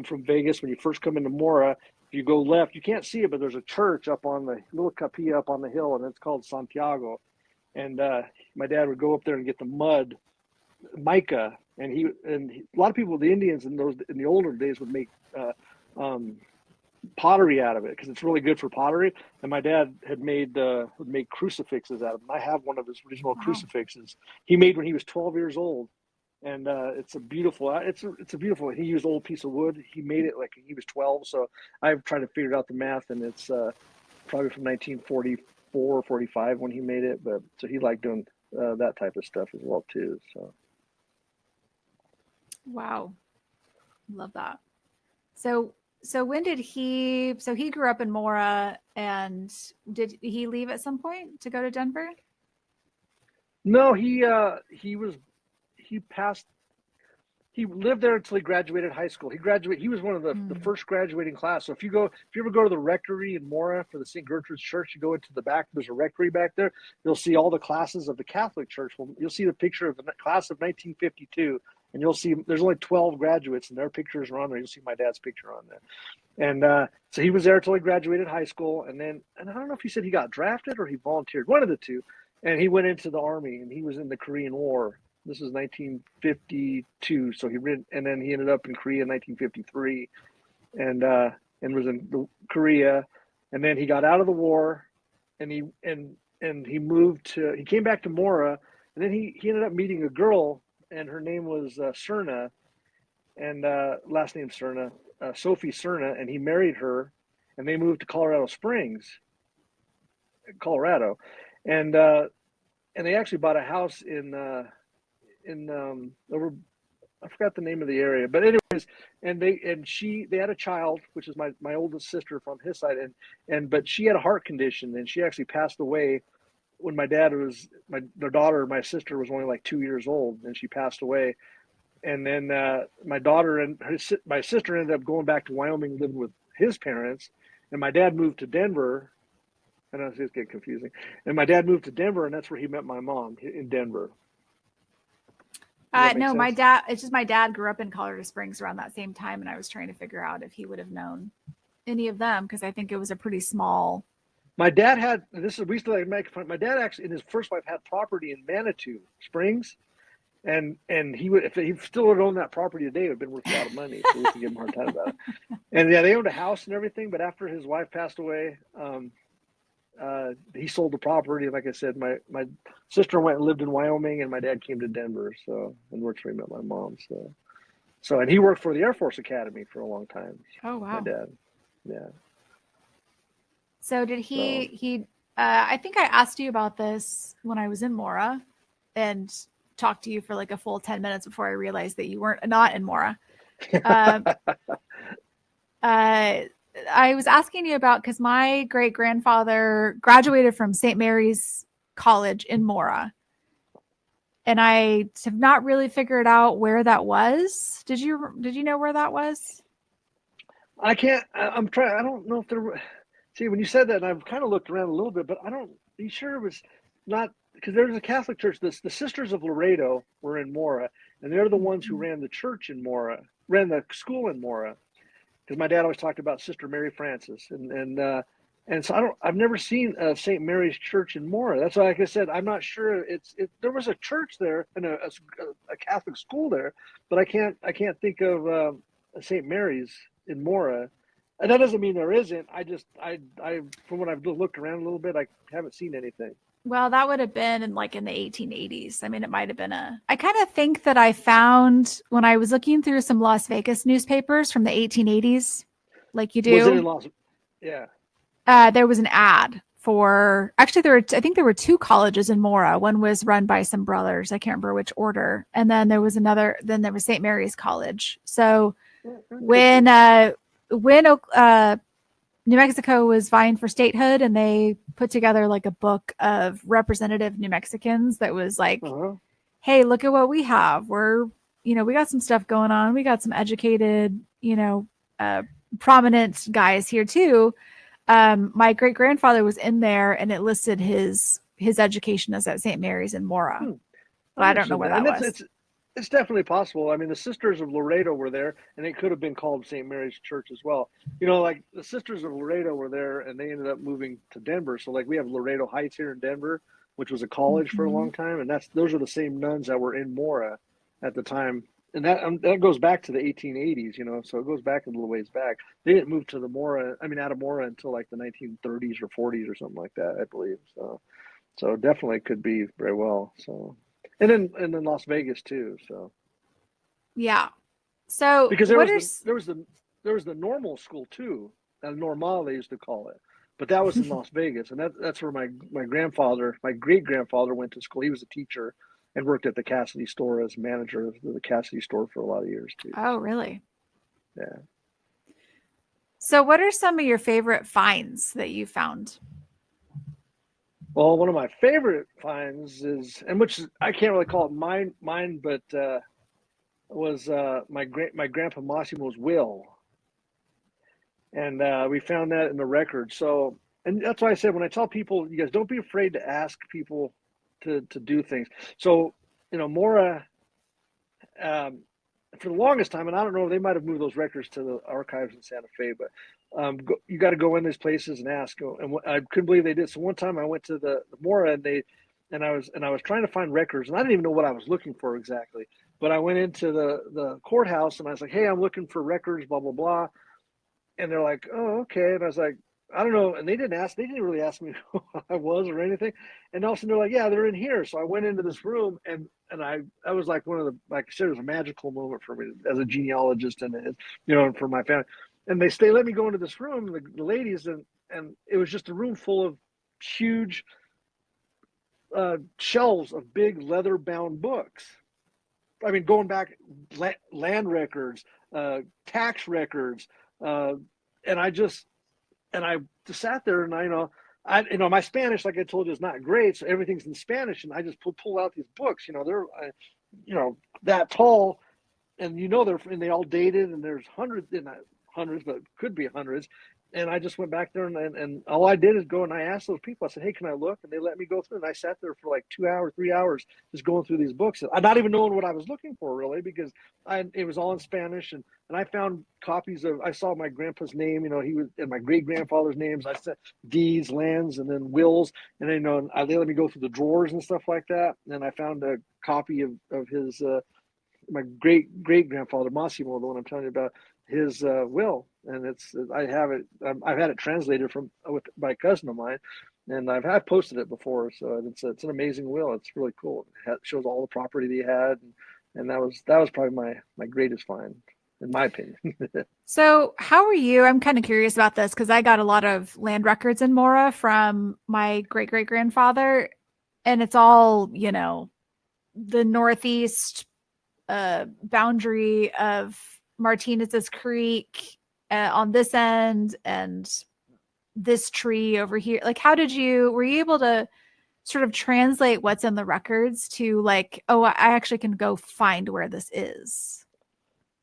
from Vegas, when you first come into Mora, if you go left, you can't see it, but there's a church up on the little capilla up on the hill, and it's called Santiago. And my dad would go up there and get the mud, mica, and a lot of people, the Indians in the older days, would make pottery out of it because it's really good for pottery. And my dad had would make crucifixes out of it. I have one of his original crucifixes he made when he was 12 years old, and it's a beautiful. He used old piece of wood. He made it like he was 12. So I've tried to figure out the math, and it's probably from 1944, 45 when he made it. But so he liked doing that type of stuff as well too. So. Wow. Love that. So when did he grew up in Mora, and did he leave at some point to go to Denver? No, he lived there until he graduated high school. He was one of the first graduating class. So if you ever go to the rectory in Mora for the St. Gertrude's Church, you go into the back, there's a rectory back there. You'll see all the classes of the Catholic Church. You'll see the picture of the class of 1952. And you'll see there's only 12 graduates, and their pictures are on there. You'll see my dad's picture on there. And so he was there until he graduated high school. And I don't know if he said he got drafted or he volunteered, one of the two. And he went into the Army, and he was in the Korean War. This was 1952. So and then he ended up in Korea in 1953 and was in Korea. And then he got out of the war, and he came back to Mora, and then he ended up meeting a girl, and her name was Cerna, and last name Cerna, Sophie Cerna, and he married her, and they moved to Colorado Springs, Colorado, and they actually bought a house in over, I forgot the name of the area, but anyways, and they had a child, which is my oldest sister from his side, but she had a heart condition, and she actually passed away when my sister was only like 2 years old, and she passed away. And then my daughter and my sister ended up going back to Wyoming, living with his parents, and my dad moved to Denver. I know it's getting confusing. And my dad moved to Denver, and that's where he met my mom, in Denver. No, it's just my dad grew up in Colorado Springs around that same time, and I was trying to figure out if he would have known any of them, because I think it was a pretty small. My dad had we used to make fun. My dad actually, in his first wife, had property in Manitou Springs, and he would, if he still would own that property today, it would have been worth a lot of money. So we used to give him a hard time about it. And yeah, they owned a house and everything, but after his wife passed away, he sold the property. Like I said, my sister went and lived in Wyoming, and my dad came to Denver. So, and that's where he met my mom. So, and he worked for the Air Force Academy for a long time. Oh wow, my dad, yeah. So did he? I think I asked you about this when I was in Mora, and talked to you for like a full 10 minutes before I realized that you weren't not in Mora. I was asking you about, because my great grandfather graduated from St. Mary's College in Mora, and I have not really figured out where that was. Did you know where that was? I'm trying. I don't know if there were. See, when you said that, and I've kind of looked around a little bit, but are you sure it was not, because there was a Catholic church. The Sisters of Laredo were in Mora, and they're the ones who ran the church in Mora, ran the school in Mora. Because my dad always talked about Sister Mary Frances, and so I've never seen a St. Mary's Church in Mora. That's why, like I said, I'm not sure. There was a church there and a Catholic school there, but I can't think of a St. Mary's in Mora. And that doesn't mean there isn't. I from what I've looked around a little bit, I haven't seen anything. Well, that would have been in the 1880s. I mean, it might have been I kind of think that I found, when I was looking through some Las Vegas newspapers from the 1880s, like you do. Was it in Yeah. There was an ad for, actually I think there were two colleges in Mora. One was run by some brothers. I can't remember which order. And then there was St. Mary's College. So when New Mexico was vying for statehood, and they put together like a book of representative New Mexicans that was like, hey, look at what we have. We're we got some stuff going on. We got some educated, uh, prominent guys here too. My great grandfather was in there, and it listed his education as at St. Mary's in Mora, Hmm. but I'm I don't interested know in where that. that And was. it's definitely possible. I mean, the Sisters of Laredo were there, and it could have been called St. Mary's Church as well. Like the Sisters of Laredo were there, and they ended up moving to Denver. So like we have Laredo Heights here in Denver, which was a college for a Hmm. long time, and those are the same nuns that were in Mora at the time. And that goes back to the 1880s, so it goes back a little ways back. They didn't move to the Mora, I mean, out of Mora until like the 1930s or 40s or something like that, I believe. So definitely could be very well. So, and then Las Vegas too. So Yeah. So because there what was are the there was the there was the normal school too, normal they used to call it, but that was in Las Vegas, and that's where my grandfather, my great grandfather, went to school. He was a teacher and worked at the Cassidy store as manager of the Cassidy store for a lot of years too. oh, So really? yeah. So what are some of your favorite finds that you found? Well, one of my favorite finds is, and which I can't really call it mine, but was my grandpa Massimo's will, and we found that in the record. So, and that's why I said when I tell people, you guys don't be afraid to ask people to do things. So, Mora, um, for the longest time, and I don't know, they might have moved those records to the archives in Santa Fe, but you got to go in these places and ask. And I couldn't believe they did. So one time I went to the Mora, and I was trying to find records, and I didn't even know what I was looking for exactly. But I went into the courthouse, and I was like, "Hey, I'm looking for records, blah blah blah." And they're like, "Oh, okay." And I was like, "I don't know." And they didn't really ask me who I was or anything. And all of a sudden they're like, "Yeah, they're in here." So I went into this room, and that was like one of the, like I said, it was a magical moment for me as a genealogist, and for my family. And they let me go into this room, the ladies, and it was just a room full of huge shelves of big leather bound books. I mean, going back, land records, tax records, uh, and I just sat there, and my Spanish, like I told you, is not great, so everything's in Spanish, and I just pull out these books. They're that tall, and they all dated, and there's hundreds, but it could be hundreds. And I just went back there, and all I did is go and I asked those people. I said, "Hey, can I look?" And they let me go through. And I sat there for like 2 hours, 3 hours, just going through these books. I'm not even knowing what I was looking for really, because it was all in Spanish. And I found copies of. I saw my grandpa's name. He was, and my great grandfather's names. I said deeds, lands, and then wills. And then they let me go through the drawers and stuff like that. And I found a copy of his. My great great grandfather Massimo, the one I'm telling you about, his will, and I have it. I've had it translated by a cousin of mine, and I've posted it before. So it's an amazing will. It's really cool. It shows all the property that he had, and that was probably my greatest find, in my opinion. So how are you? I'm kind of curious about this because I got a lot of land records in Mora from my great great grandfather, and it's all, the northeast boundary of Martinez's Creek on this end and this tree over here. Like, were you able to sort of translate what's in the records to like, oh, I actually can go find where this is?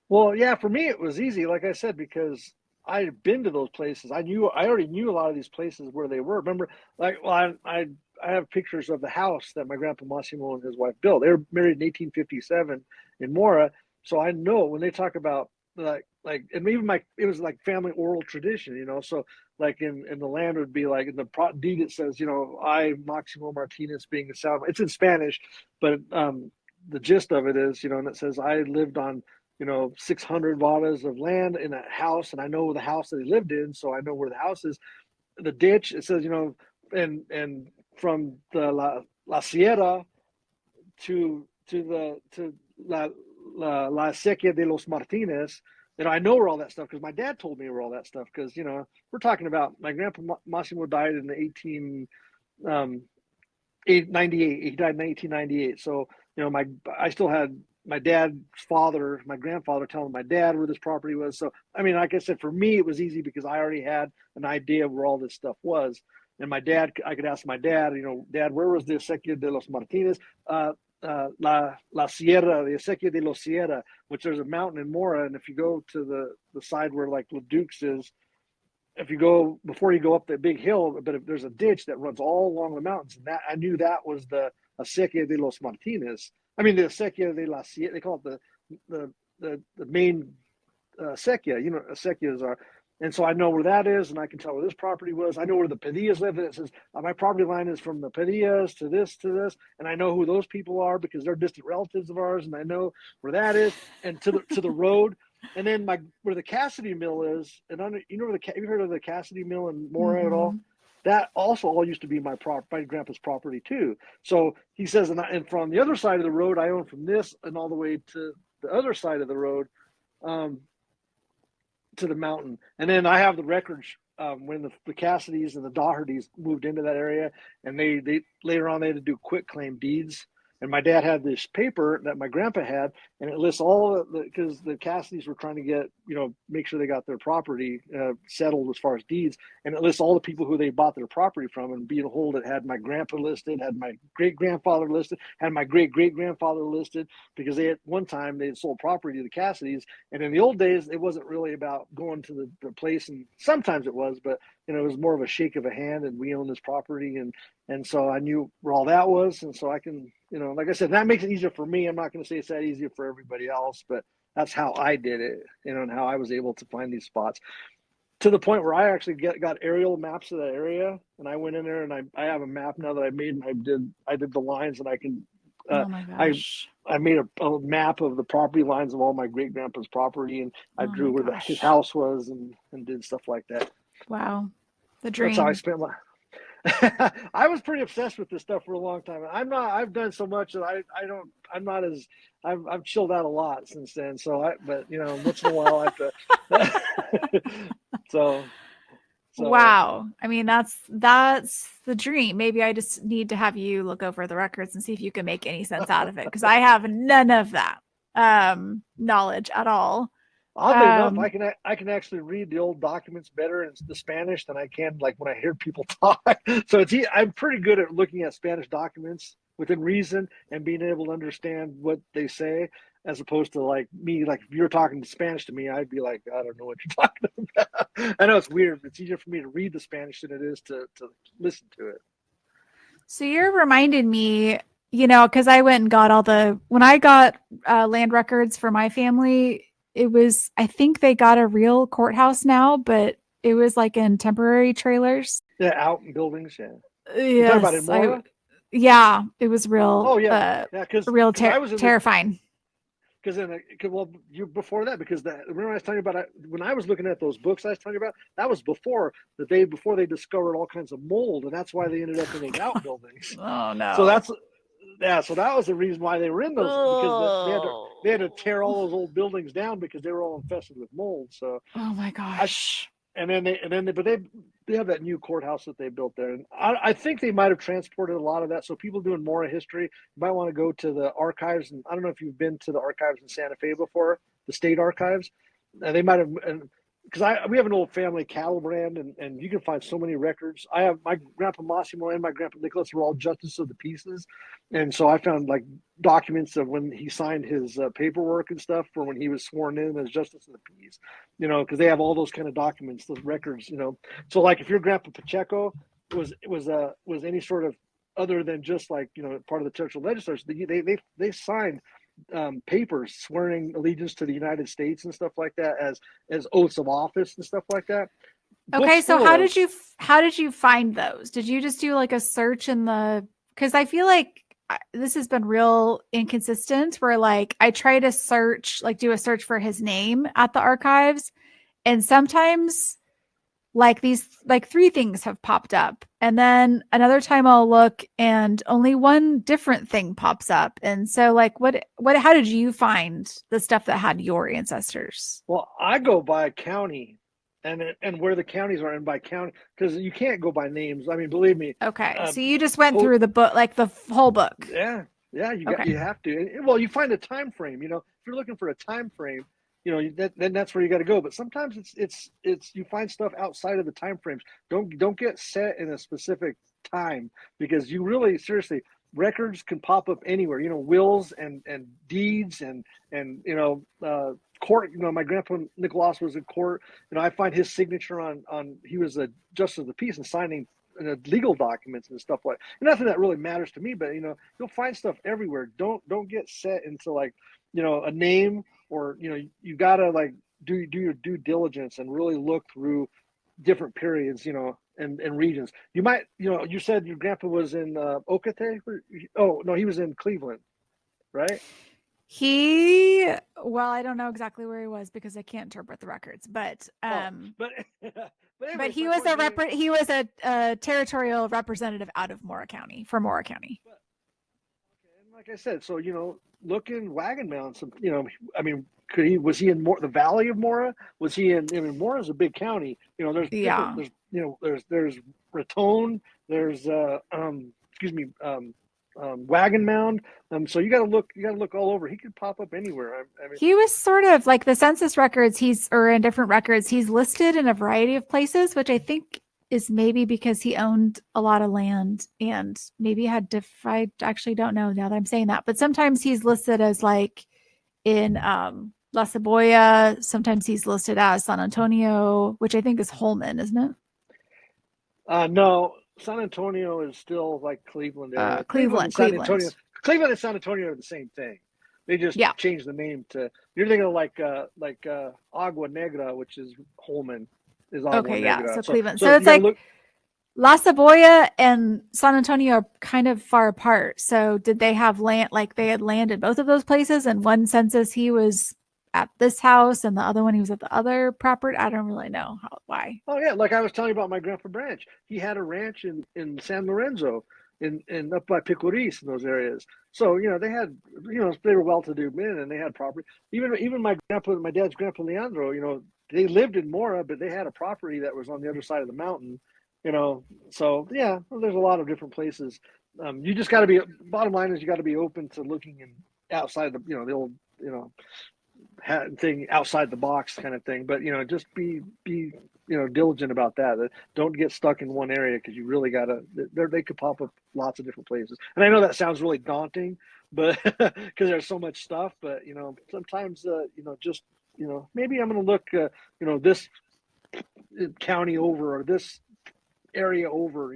Well, yeah, for me it was easy, like I said, because I had been to those places. I already knew a lot of these places where they were. Remember, like, well, I have pictures of the house that my grandpa Massimo and his wife built. They were married in 1857 in Mora, so I know when they talk about and even it was like family oral tradition. So like in the land would be like in the deed it says, I Maximo Martinez being the sound. It's in Spanish, but the gist of it is, and it says I lived on 600 varas of land in a house, and I know the house that he lived in, so I know where the house is. The ditch, it says, and from the La Sierra to La Sequia de los Martinez. I know where all that stuff, because my dad told me where all that stuff, because we're talking about my grandpa Massimo died in the 98. He died in 1898. So I still had my dad's father, my grandfather, telling my dad where this property was. So I mean, like I said, for me it was easy because I already had an idea of where all this stuff was. And I could ask my dad, Dad, where was the Sequia de los Martinez? La Sierra, the Acequia de los Sierra, which there's a mountain in Mora, and if you go to the side where like Leduc's is, if you go before you go up that big hill, but if there's a ditch that runs all along the mountains, and that I knew that was the Acequia de los Martinez. I mean the Acequia de la Sierra. They call it the main acequia. You know, acequias are, and so I know where that is, and I can tell where this property was. I know where the Padillas live, and it says my property line is from the Padillas to this, and I know who those people are because they're distant relatives of ours, and I know where that is, and to the road. And then where the Cassidy Mill is, and you know you heard of the Cassidy Mill in Mora at all? That also all used to be my grandpa's property too. So he says, and from the other side of the road, I own from this and all the way to the other side of the road, to the mountain. And then I have the records when the Cassidys and the Dohertys moved into that area, and they later on they had to do quit claim deeds. And my dad had this paper that my grandpa had, and it lists all because the Cassidys were trying to get, make sure they got their property settled as far as deeds. And it lists all the people who they bought their property from. And being a whole, it had my grandpa listed, had my great grandfather listed, had my great great grandfather listed, because they at one time they had sold property to the Cassidys. And in the old days, it wasn't really about going to the place, and sometimes it was, but it was more of a shake of a hand, and we own this property, and so I knew where all that was, and so I can, like I said, that makes it easier for me. I'm not going to say it's that easier for everybody else, but that's how I did it, and how I was able to find these spots, to the point where I actually got aerial maps of that area, and I went in there, and I have a map now that I made, and I did the lines, and I can. Oh my gosh. I made a map of the property lines of all my great grandpa's property, and I drew where his house was, and did stuff like that. Wow. The dream. That's how I spent my. I was pretty obsessed with this stuff for a long time. I've done so much that I'm not as, I've chilled out a lot since then. So but once in a while I have to. so. Wow. I mean, that's the dream. Maybe I just need to have you look over the records and see if you can make any sense out of it, because I have none of that knowledge at all. Oddly enough, I can actually read the old documents better in the Spanish than I can like when I hear people talk. So I'm pretty good at looking at Spanish documents within reason and being able to understand what they say, as opposed to like me. Like if you're talking Spanish to me, I'd be like, I don't know what you're talking about. I know it's weird, but it's easier for me to read the Spanish than it is to listen to it. So you're reminding me, because I went and got when I got land records for my family, it was, I think they got a real courthouse now, but it was like in temporary trailers. Yeah, out in buildings. Yeah. Yes, you talking about in Mora? Yeah, it was real. Oh yeah, because terrifying. Before that, because remember I was telling you about when I was looking at those books I was telling you about, that was before they discovered all kinds of mold, and that's why they ended up in those outbuildings. Oh no! So that was the reason why they were in those, because they had to tear all those old buildings down because they were all infested with mold. So oh my gosh! But they have that new courthouse that they built there, and I think they might have transported a lot of that. So people doing Mora history, you might want to go to the archives, and I don't know if you've been to the archives in Santa Fe before, the state archives. They might have, because we have an old family cattle brand, and you can find so many records. I have my grandpa Massimo and my grandpa Nicolas were all justice of the peaces, and so I found like documents of when he signed his paperwork and stuff for when he was sworn in as justice of the peace, because they have all those kind of documents, those records, So like if your grandpa Pacheco was any sort of other than just like part of the territorial legislators, they signed papers swearing allegiance to the United States and stuff like that as oaths of office and stuff like that. Okay, so how did you find those? Did you just do like a search because I feel like this has been real inconsistent, where like I try to do a search for his name at the archives, and sometimes like these like 3 things have popped up, and then another time I'll look and only one different thing pops up. And so like how did you find the stuff that had your ancestors? Well, I go by county and where the counties are, and by county, because you can't go by names. I mean, believe me. Okay, so you just went through the book, like the whole book. Yeah, you have to. Well, you find a time frame. If you're looking for a time frame, then that's where you got to go. But sometimes it's you find stuff outside of the time frames. Don't get set in a specific time, because you really seriously, records can pop up anywhere, wills and deeds and court. My grandpa Nicolas was in court. I find his signature on he was a justice of the peace and signing legal documents and stuff like. Nothing that really matters to me, but you'll find stuff everywhere. Don't get set into like a name, or you gotta like do your due diligence and really look through different periods, and regions. You might, you said your grandpa was in Ocate. Oh no, he was in Cleveland, right? Well, I don't know exactly where he was because I can't interpret the records, but but but anyways, he my was point being, he was a territorial representative out of Mora County for Mora County. and like I said, so look in Wagon Mound. Some, I mean, was he in the Valley of Mora? Was he in? I mean, Mora's a big county. There's different. Yeah. There's Raton. There's excuse me, Wagon Mound. So you got to look. You got to look all over. He could pop up anywhere. I mean, He was sort of like the census records. Or in different records, he's listed in a variety of places, which I think is maybe because he owned a lot of land and maybe I actually don't know now that I'm saying that, but sometimes he's listed as like in La Cebolla. Sometimes he's listed as San Antonio, which I think is Holman, isn't it? no, San Antonio is still like Cleveland area. Cleveland. Cleveland and San Antonio are the same thing. They just Yeah. changed the name to. You're thinking of like Agua Negra, which is Holman. Is Agua Okay, Negra. yeah. So Cleveland. So So you it's got to like look. La Cebolla and San Antonio are kind of far apart. So did they have land, like they had land in both of those places? And one census he was at this house and the other one he was at the other property? I don't really know why. Oh yeah, like I was telling you about my grandpa Branch. He had a ranch in San Lorenzo, in up by Picoris in those areas. So they had they were well-to-do men and they had property. Even my dad's grandpa Leandro, they lived in Mora, but they had a property that was on the other side of the mountain. So yeah, well, there's a lot of different places. You just got to be. Bottom line is you got to be open to looking in outside the old thing, outside the box kind of thing. But just be diligent about that. Don't get stuck in one area, because you really gotta. They could pop up lots of different places. And I know that sounds really daunting, but because there's so much stuff. But sometimes just maybe I'm going to look this county over, or this area over,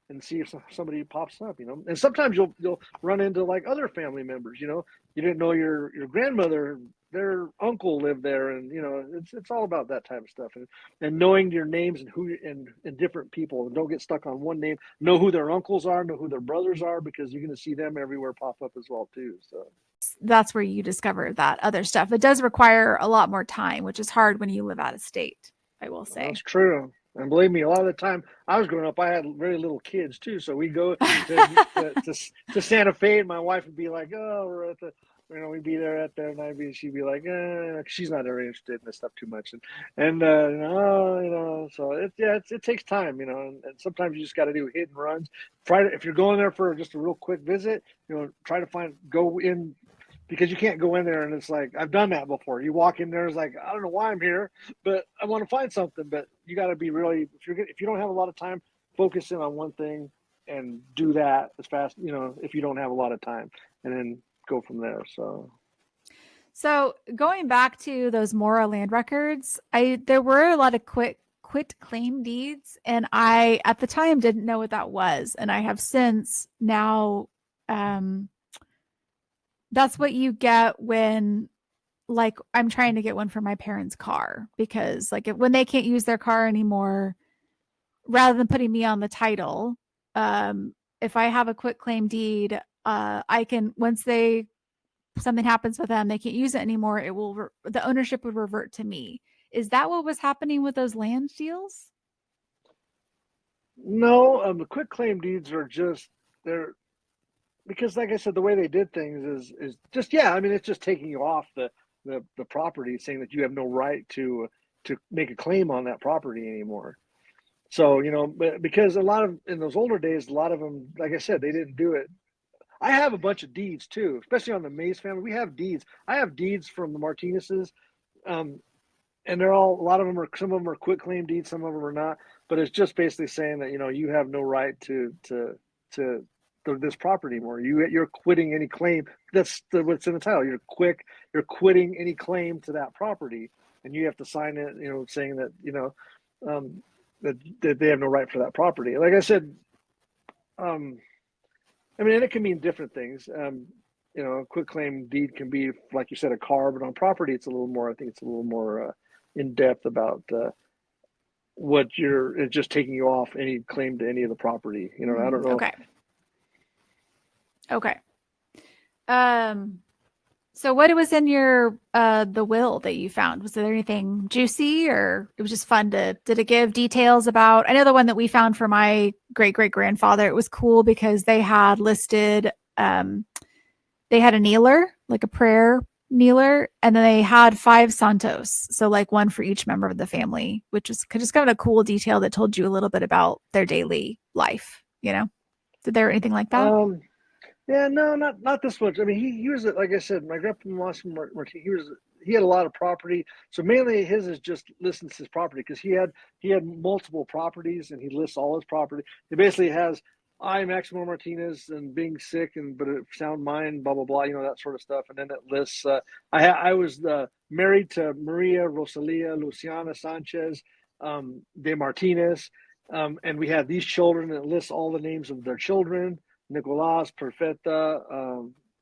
and see if somebody pops up, And sometimes you'll run into like other family members, you didn't know your grandmother, their uncle lived there, and it's all about that type of stuff, and knowing your names and who and different people, and don't get stuck on one name. Know who their uncles are, know who their brothers are, because you're going to see them everywhere pop up as well too. So That's where you discover that other stuff. It does require a lot more time, which is hard when you live out of state, I will say. that's true. And believe me, a lot of the time I was growing up, I had very little kids too. So we go to Santa Fe, and my wife would be like, "Oh, we're at the," we'd be there at there, and she'd be like, she's not very interested in this stuff too much, so it takes time, and sometimes you just got to do hit and runs. If you're going there for just a real quick visit, try to go in. Because you can't go in there and it's like, I've done that before. You walk in there, it's like, I don't know why I'm here, but I want to find something. But you got to be really, if you don't have a lot of time, focus in on one thing and do that as fast, if you don't have a lot of time, and then go from there. So going back to those Mora land records, there were a lot of quit claim deeds, and I at the time didn't know what that was, and I have since now. That's what you get when, like, I'm trying to get one for my parents' car, because like when they can't use their car anymore, rather than putting me on the title, if I have a quit claim deed, I can, once something happens with them, they can't use it anymore, the ownership would revert to me. Is that what was happening with those land deals? No, the quit claim deeds are just, they're, because like I said, the way they did things is just, yeah, I mean, it's just taking you off the property, saying that you have no right to make a claim on that property anymore. So, but because in those older days, a lot of them, like I said, they didn't do it. I have a bunch of deeds too, especially on the Maes family. We have deeds. I have deeds from the Martinez's, and they're all, some of them are quit claim deeds, some of them are not. But it's just basically saying that you have no right to this property anymore. You're quitting any claim. That's what's in the title. You're quitting any claim to that property, and you have to sign it, saying that, that they have no right for that property. Like I said, and it can mean different things. A quit claim deed can be, like you said, a car, but on property, it's a little more. I think it's a little more in depth about it's just taking you off any claim to any of the property. I don't know. Okay. Okay. So what was in your the will that you found? Was there anything juicy, or it was just fun did it give details about? I know the one that we found for my great-great-grandfather, it was cool because they had listed they had a kneeler, like a prayer kneeler, and then they had 5 santos, so like one for each member of the family, which is just kind of a cool detail that told you a little bit about their daily life. Did there anything like that? Yeah, no, not this much. I mean, he was, like I said, my grandpa Martin. He had a lot of property, so mainly his is just listens his property, because he had multiple properties, and he lists all his property. He basically has, I, Maximo Martinez, and being sick, but a sound mind, blah blah blah, that sort of stuff, and then it lists. I was married to Maria Rosalia Luciana Sanchez de Martinez, and we had these children, and it lists all the names of their children. Nicolas, Perfetta,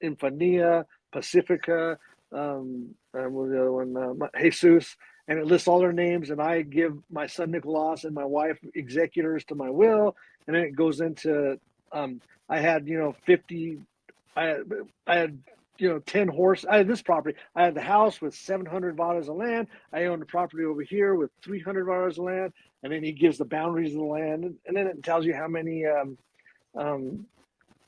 Infania, Pacifica, and what was the other one? Jesus, and it lists all their names. And I give my son Nicolas and my wife executors to my will, and then it goes into. I had 50. I had 10 horses. I had this property. I had the house with 700 varas of land. I owned a property over here with 300 varas of land, and then he gives the boundaries of the land, and then it tells you how many.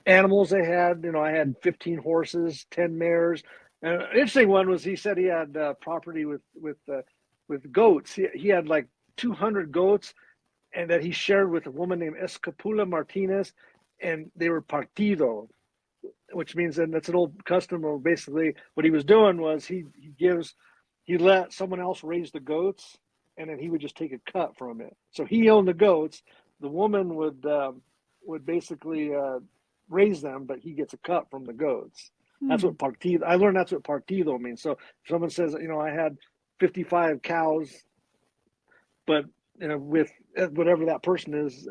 Animals they had. I had 15 horses, 10 mares. And an interesting one was, he said he had property with goats. He had like 200 goats, and that he shared with a woman named Escapula Martinez, and they were partido, which means, and that's an old custom of, basically what he was doing was he let someone else raise the goats, and then he would just take a cut from it. So he owned the goats. The woman would basically raise them, but he gets a cut from the goats. That's what partido. I learned that's what partido means. So if someone says, I had 55 cows, but with whatever that person is,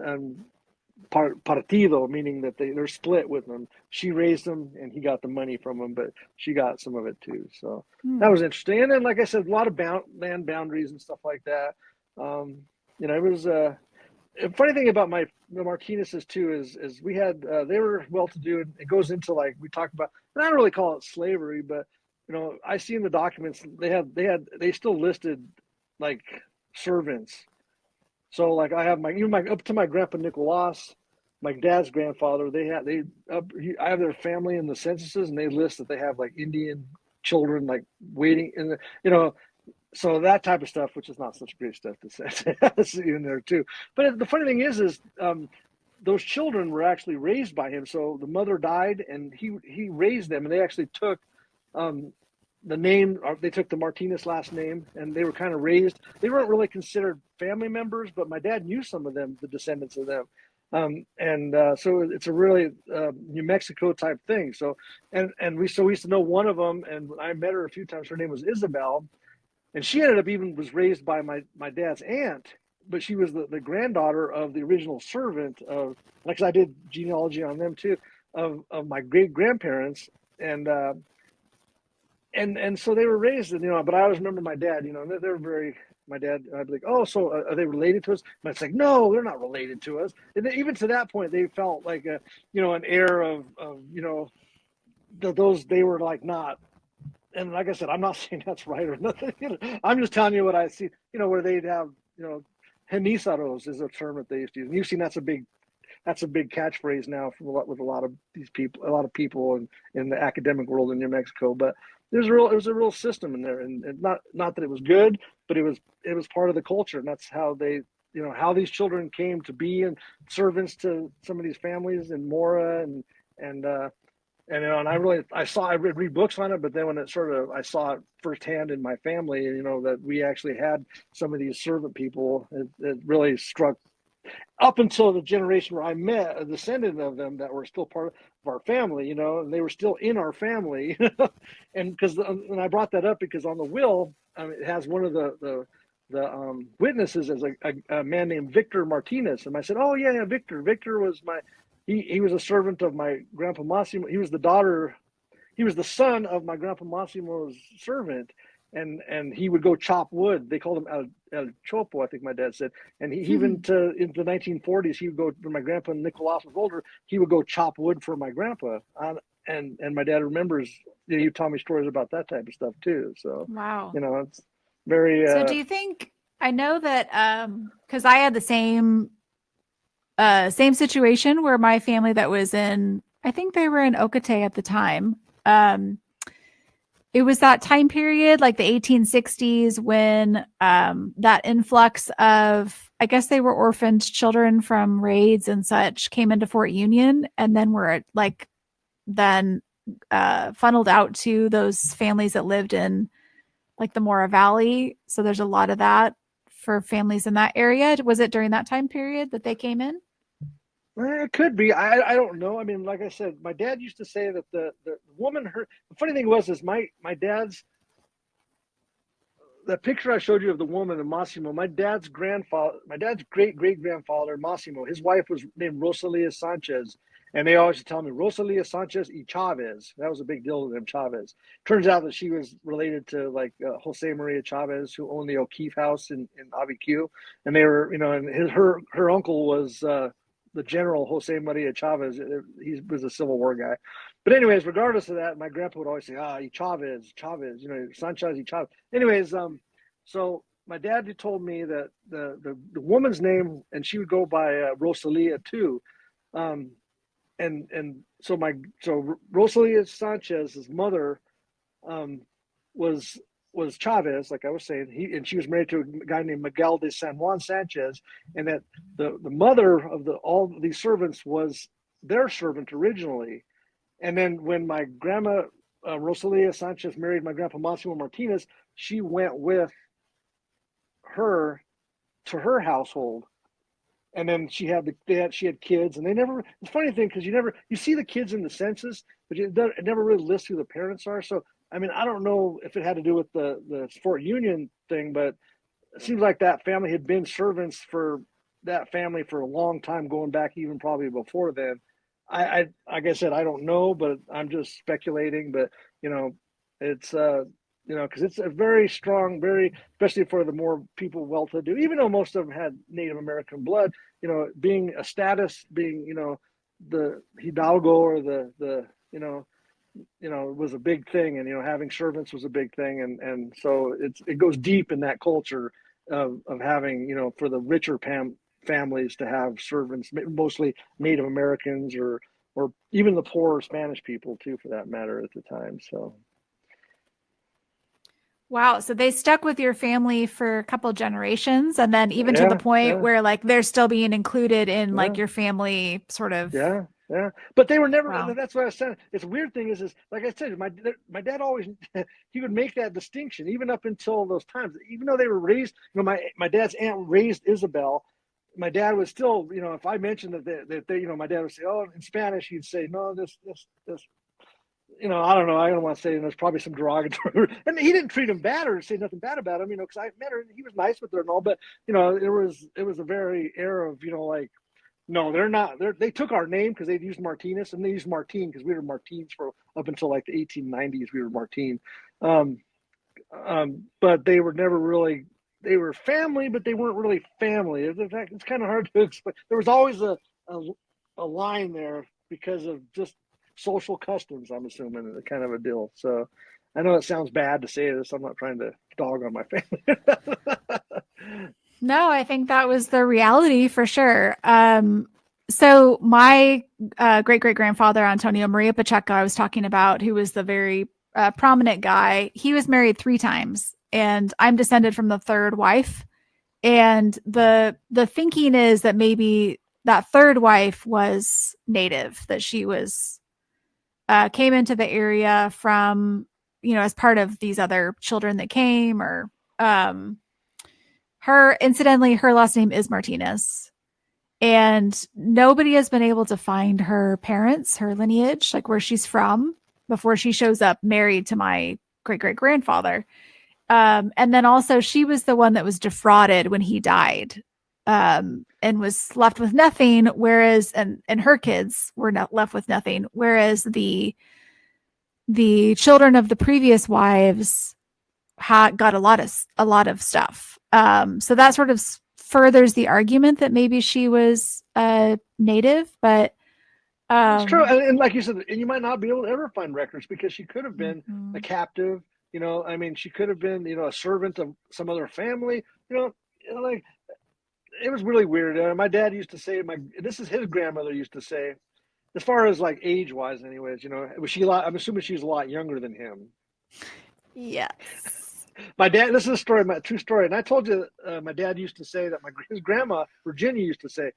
partido, meaning that they're split with them. She raised them, and he got the money from them, but she got some of it too. So that was interesting. And then, like I said, a lot of land boundaries and stuff like that. It was a funny thing about the Martinez's too is we had they were well to do, and it goes into, like we talked about, and I don't really call it slavery, but I see in the documents they still listed like servants. So like I have up to my grandpa Nicolas, my dad's grandfather, I have their family in the censuses, and they list that they have like Indian children like waiting in the so that type of stuff, which is not such great stuff to see in there too. But the funny thing is those children were actually raised by him. So the mother died, and he raised them, and they actually took the name, or they took the Martinez last name, and they were kind of raised. They weren't really considered family members, but my dad knew some of them, the descendants of them. So it's a really New Mexico type thing. So and we used to know one of them, and I met her a few times. Her name was Isabel. And she ended up was raised by my dad's aunt, but she was the granddaughter of the original servant of, because I did genealogy on them too, of my great grandparents, and so they were raised, but I always remember my dad, they were very, my dad, I'd be like, oh, so are they related to us? But it's like, no, they're not related to us. And even to that point, they felt like an air of those, they were like not. And like I said, I'm not saying that's right or nothing. I'm just telling you what I see. Where they'd have, genizaros is a term that they used to use. And you've seen that's a big catchphrase now with a lot of these people, a lot of people in the academic world in New Mexico. But it was a real system in there, and not that it was good, but it was part of the culture, and that's how they, how these children came to be, and servants to some of these families in Mora, and I read books on it, but then when I saw it firsthand in my family, that we actually had some of these servant people, it really struck up until the generation where I met a descendant of them that were still part of our family, and they were still in our family. And and I brought that up because on the will, it has one of the witnesses as a man named Victor Martinez. And I said, oh yeah, Victor. Victor was he was a servant of my grandpa Massimo. He was the son of my grandpa Massimo's servant, and he would go chop wood. They called him El Chopo, I think my dad said. And he even in the 1940s, he would go, when my grandpa Nicolas was older, he would go chop wood for my grandpa. And my dad remembers, he taught me stories about that type of stuff too. So, Wow. it's very. So do you think, I know that, because I had the same situation where my family that was in, I think they were in Okate at the time. It was that time period, like the 1860s, when that influx of, I guess they were orphaned children from raids and such, came into Fort Union, and then were funneled out to those families that lived in like the Mora Valley. So there's a lot of that for families in that area. Was it during that time period that they came in? It could be. I don't know. I mean, like I said, my dad used to say that the woman, the funny thing is my dad's, the picture I showed you of the woman and Massimo, my dad's great great grandfather, Massimo, his wife was named Rosalia Sanchez. And they always tell me Rosalia Sanchez y Chaves. That was a big deal to them, Chaves. Turns out that she was related to like Jose Maria Chavez, who owned the O'Keefe House in Abiquiu. And they were, and her uncle was the General Jose Maria Chavez. He was a Civil War guy. But anyways, regardless of that, my grandpa would always say, Chavez, Sanchez y Chavez. Anyways, so my dad told me that the woman's name, and she would go by Rosalia too. So Rosalia Sanchez's mother was Chavez, like I was saying. She was married to a guy named Miguel de San Juan Sanchez, and that the mother of all these servants was their servant originally. And then when my grandma Rosalia Sanchez married my grandpa Massimo Martinez, she went with her to her household. And then she had kids, and they never. It's a funny thing because you see the kids in the census, but it never really lists who the parents are. So I mean, I don't know if it had to do with the Fort Union thing, but it seems like that family had been servants for that family for a long time, going back even probably before then. I like I said, I don't know, but I'm just speculating. But it's because it's a very strong, especially for the more people well-to-do, even though most of them had Native American blood, being a status, being, the Hidalgo or the was a big thing. And, having servants was a big thing. And so it goes deep in that culture of having, for the richer families to have servants, mostly Native Americans or even the poorer Spanish people too, for that matter at the time. So. Wow. So they stuck with your family for a couple generations, and then even to the point where like they're still being included in like your family sort of. Yeah. Yeah. But they were never, that's what I was saying. It's a weird thing is like I said, my dad always, he would make that distinction even up until those times, even though they were raised, my dad's aunt raised Isabel. My dad was still, if I mentioned that they, my dad would say, oh, in Spanish, he'd say, no, this, I don't know. I don't want to say there's probably some derogatory. And he didn't treat him bad or say nothing bad about him, because I met her and he was nice with her and all. But it was a very air of like, no, they're not. They took our name because they'd used Martinez, and they used Martin because we were Martins for up until like the 1890s. We were Martin, but they were never really. They were family, but they weren't really family. In fact, it's kind of hard to explain. There was always a line there because of just social customs, I'm assuming, kind of a deal. So I know it sounds bad to say this. I'm not trying to dog on my family. No, I think that was the reality for sure. So my great-great-grandfather, Antonio Maria Pacheco, I was talking about, who was the very prominent guy, he was married 3 times, and I'm descended from the 3rd wife. And the thinking is that maybe that 3rd wife was native, that she was came into the area from, as part of these other children that came, or her last name is Martinez. And nobody has been able to find her parents, her lineage, like where she's from, before she shows up married to my great great grandfather. And then also, she was the one that was defrauded when he died, and was left with nothing. Whereas, and her kids were not left with nothing. Whereas the children of the previous wives had got a lot of stuff. So that sort of furthers the argument that maybe she was native, but It's true, and like you said, and you might not be able to ever find records because she could have been a mhm. captive. I mean, she could have been, a servant of some other family. Like it was really weird. My dad used to say, this is his grandmother used to say, as far as like age wise, anyways. Was she a lot? I'm assuming she's a lot younger than him. Yes. My dad. This is a story, my true story, and I told you, my dad used to say that his grandma Virginia used to say.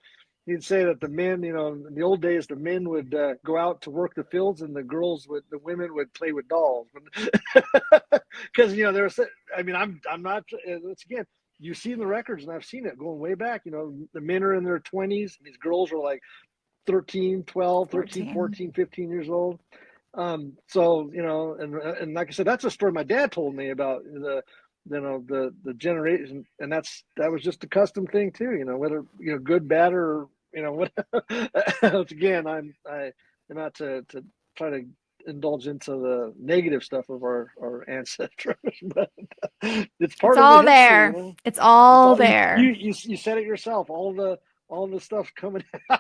He'd say that the men, in the old days, the men would go out to work the fields, and the women would play with dolls, because there was. I mean, I'm not. Once again, you've seen the records, and I've seen it going way back. The men are in their 20s, and these girls are like 13, 12, 13, 14. 14, 15 years old. So and like I said, that's a story my dad told me about the generation, and that was just a custom thing too. Whether good, bad, or what. Again, I'm not to try to indulge into the negative stuff of our ancestors, but it's It's part of the all history. there. It's It's all all there. you said it yourself. All the stuff coming out.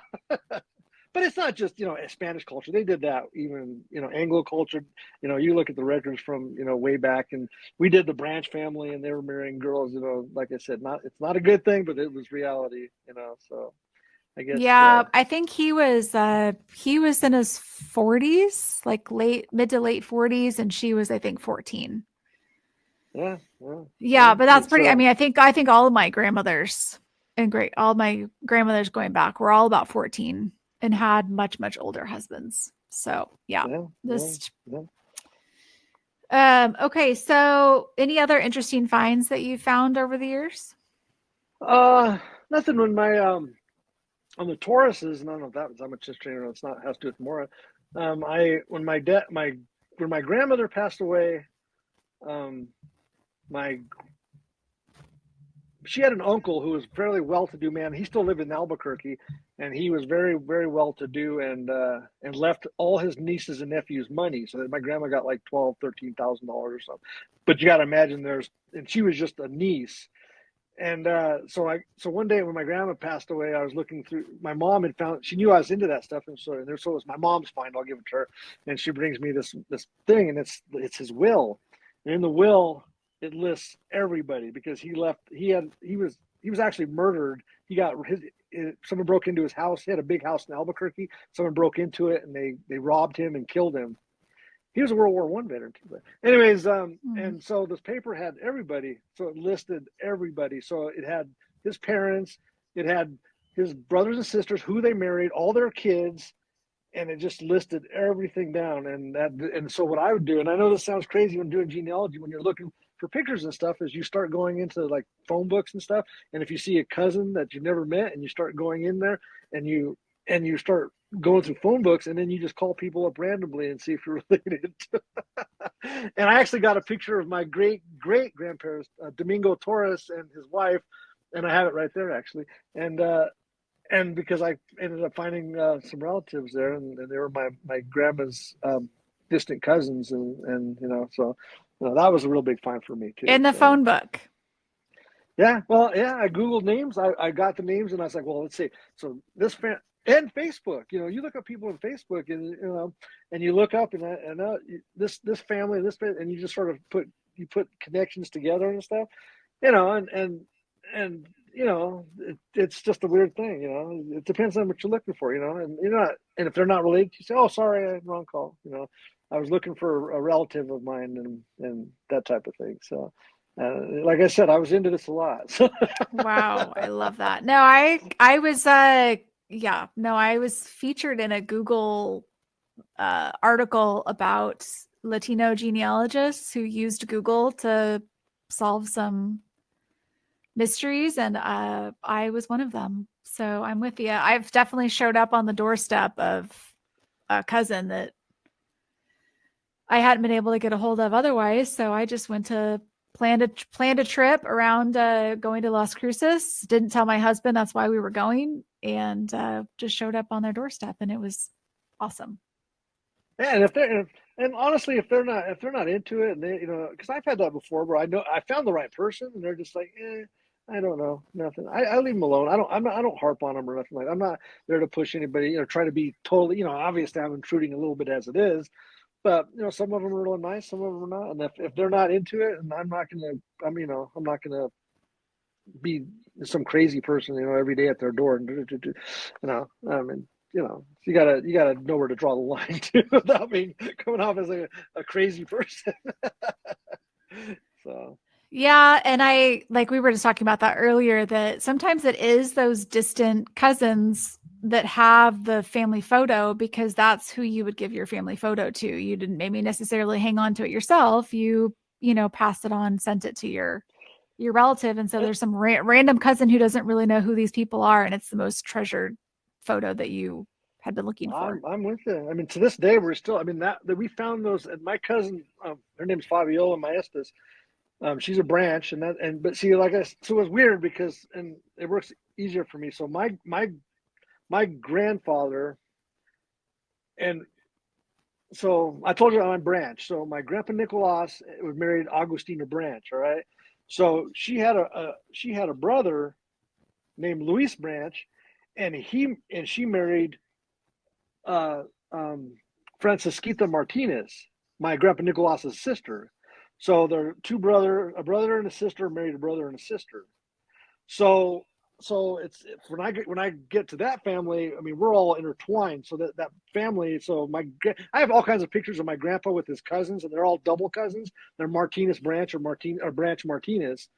But it's not just Spanish culture. They did that even Anglo culture. You look at the records from way back, and we did the Branch family, and they were marrying girls. Like I said, it's not a good thing, but it was reality. So I guess Yeah, I think he was in his 40s, like mid to late 40s, and she was, I think, 14. yeah, well, Yeah, but that's it's pretty. I mean, I think all of my grandmothers and all my grandmothers going back were all about 14 and had much much older husbands. So yeah, yeah, yeah, this. yeah. Okay, so any other interesting finds that you found over the years? Nothing when my on the Tauruses, and I don't know if that was how much history, or it's not has to do with Mora. I when my grandmother passed away, um, my she had an uncle who was fairly well-to-do man. He still lived in Albuquerque, and he was very, very well-to-do, and left all his nieces and nephews money. So that my grandma got like $12,000, $13,000 or something. But you got to imagine and she was just a niece. And so one day when my grandma passed away, I was looking through. My mom had found. She knew I was into that stuff, and so it was my mom's find. I'll give it to her, and she brings me this thing, and it's his will. And in the will, it lists everybody because he was actually murdered. He got someone broke into his house. He had a big house in Albuquerque. Someone broke into it, and they robbed him and killed him. He was a World War I veteran too. But anyways, Mm. and so this paper had everybody. So it listed everybody. So it had his parents, it had his brothers and sisters, who they married, all their kids, and it just listed everything down. And so what I would do, and I know this sounds crazy when doing genealogy, when you're looking for pictures and stuff, is you start going into like phone books and stuff. And if you see a cousin that you never met, and you start going in there, and you start going through phone books, and then you just call people up randomly and see if you're related to. And I actually got a picture of my great great grandparents, Domingo Torres and his wife, and I have it right there actually. And because I ended up finding some relatives there, and they were my grandma's distant cousins, and so that was a real big find for me too. In the So phone book. yeah, well, yeah, I googled names. I got the names, and I was like, well, let's see. So and Facebook, you look up people on Facebook, and and you look up, and this family, and you just sort of put connections together and stuff, and it's just a weird thing. It depends on what you're looking for, and and if they're not related, you say, oh, sorry, I had wrong call. I was looking for a relative of mine, and that type of thing. So like I said, I was into this a lot. So Wow, I love that. No, I was yeah, no, I was featured in a Google article about Latino genealogists who used Google to solve some mysteries, and I was one of them. So I'm with you. I've definitely showed up on the doorstep of a cousin that I hadn't been able to get a hold of otherwise. So I just went to planned a trip around going to Las Cruces. Didn't tell my husband that's why we were going, and just showed up on their doorstep, and it was awesome. Yeah, and and honestly, if they're not into it, and they, you know, because I've had that before where I know I found the right person, and they're just like, I don't know, nothing. I leave them alone. I don't harp on them or nothing like that. I'm not there to push anybody, you know, try to be totally, you know, obviously I'm intruding a little bit as it is, but you know, some of them are really nice, some of them are not, and if they're not into it, and you know, I'm not gonna be some crazy person, you know, every day at their door, and you know, I mean, you know, you gotta know where to draw the line too, without being coming off as a crazy person. So Yeah, and I like we were just talking about that earlier that sometimes it is those distant cousins that have the family photo because that's who you would give your family photo to. You didn't maybe necessarily hang on to it yourself. You know, passed it on, sent it to your relative, and so there's some random cousin who doesn't really know who these people are, and it's the most treasured photo that you had been looking for. I'm with you. I mean, to this day, we're still. I mean, that we found those. And my cousin, her name's Fabiola Maestas. She's a branch, and but see, like so it was weird because and it works easier for me. So my grandfather, and so I told you I'm branch. So my grandpa Nicolas was married Agustina Branch. All right. So she had a brother named Luis Branch, and she married uh, Francisquita Martinez, my grandpa Nicolas's sister. So they're a brother and a sister married a brother and a sister. So it's when I get to that family, I mean we're all intertwined. So that family, so I have all kinds of pictures of my grandpa with his cousins, and they're all double cousins. They're Martinez Branch or Branch Martinez,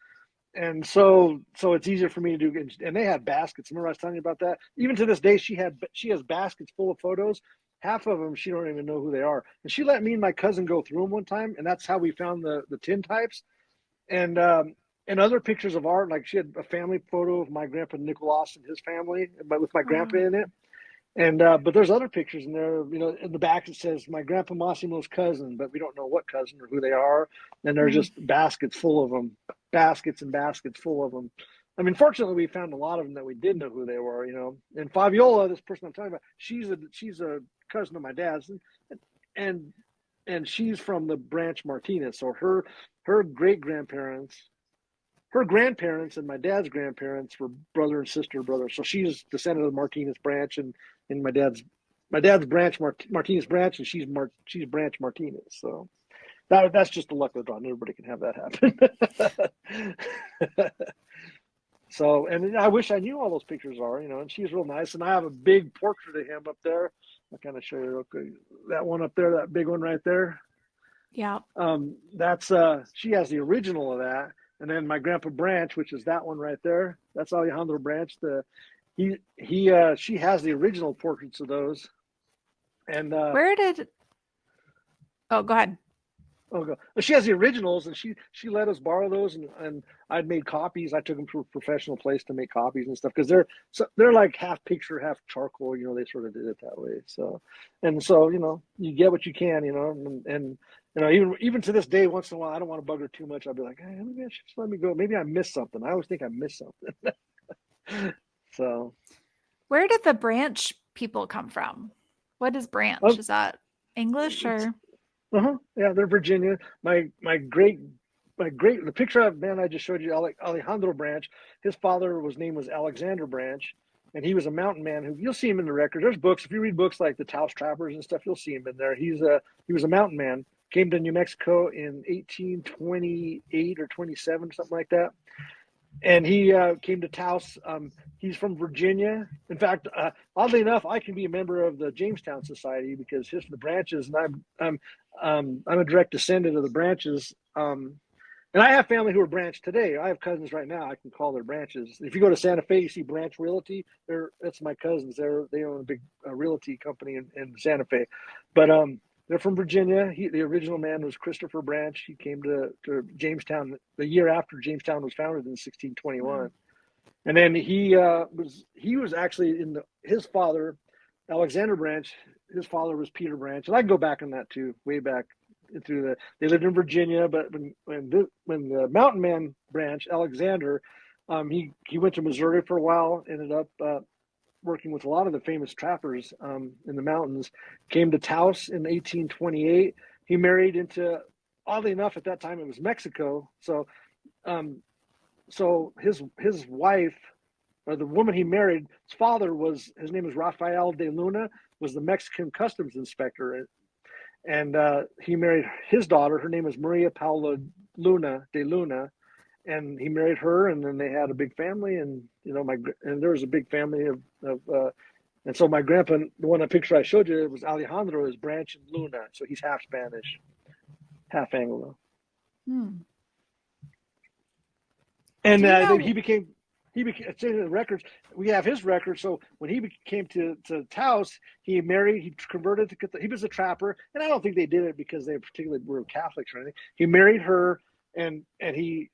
and so it's easier for me to do. And they had baskets. Remember I was telling you about that? Even to this day, she has baskets full of photos. Half of them she don't even know who they are, and she let me and my cousin go through them one time, and that's how we found the tintypes. And and other pictures of art, like she had a family photo of my grandpa Nicolas and his family, but with my grandpa Wow. in it. And but there's other pictures in there, you know, in the back it says my grandpa Massimo's cousin, but we don't know what cousin or who they are. And there's Mm. just baskets full of them, baskets and baskets full of them. I mean, fortunately, we found a lot of them that we did know who they were, you know. And Fabiola, this person I'm talking about, she's a cousin of my dad's, and and she's from the Branch Martinez. So her great grandparents, her grandparents, and my dad's grandparents were brother and sister brother. So she's descended of the Martinez branch, and my dad's branch Martinez branch, and she's Branch Martinez. So that's just the luck of the draw. Everybody can have that happen. So, and I wish I knew all those pictures are, you know, and she's real nice. And I have a big portrait of him up there. I'll kind of show you that one up there, that big one right there. Yeah. That's she has the original of that, and then my grandpa Branch, which is that one right there. That's Alejandro Branch. She has the original portraits of those, and Where did Oh, go ahead. she has the originals, and she let us borrow those, and I'd made copies. I took them to a professional place to make copies and stuff because they're like half picture, half charcoal. You know, they sort of did it that way. So, and so you know, you get what you can. You know, and you know, even to this day, once in a while, I don't want to bug her too much. I'll be like, hey, maybe I should just let me go. Maybe I missed something. I always think I missed something. So, Where did the branch people come from? What is branch? oh, Is that English it's or? yeah, they're Virginia. The picture of man I just showed you, Alejandro Branch. His name was Alexander Branch, and he was a mountain man who you'll see him in the record. There's books if you read books like the Taos Trappers and stuff, you'll see him in there. He was a mountain man. Came to New Mexico in 1828 or 27, something like that, and he came to Taos. He's from Virginia. In fact, oddly enough, I can be a member of the Jamestown Society because the branches, and I'm a direct descendant of the branches. And I have family who are branch today. I have cousins right now. I can call their branches. If you go to Santa Fe, you see Branch Realty. That's my cousins. They own a big realty company in Santa Fe. But They're from Virginia. The original man was Christopher Branch. He came to Jamestown the year after Jamestown was founded in 1621. Wow. And then he was actually his father, Alexander Branch. His father was Peter Branch, and I can go back on that too, way back through they lived in Virginia. But when the Mountain Man Branch, Alexander, he went to Missouri for a while, ended up working with a lot of the famous trappers in the mountains, came to Taos in 1828. He married into, oddly enough, at that time it was Mexico. So his wife, or the woman he married, his name was Rafael de Luna, was the Mexican customs inspector. And he married his daughter. Her name is Maria Paula de Luna. And he married her, and then they had a big family, and there was a big family and so my grandpa, the one picture I showed you, it was Alejandro, is Branch and Luna, so he's half Spanish, half Anglo. And then he became it's in the records. We have his record. So when he came to Taos, he converted to, he was a trapper, and I don't think they did it because they particularly were Catholics or anything. He married her, and he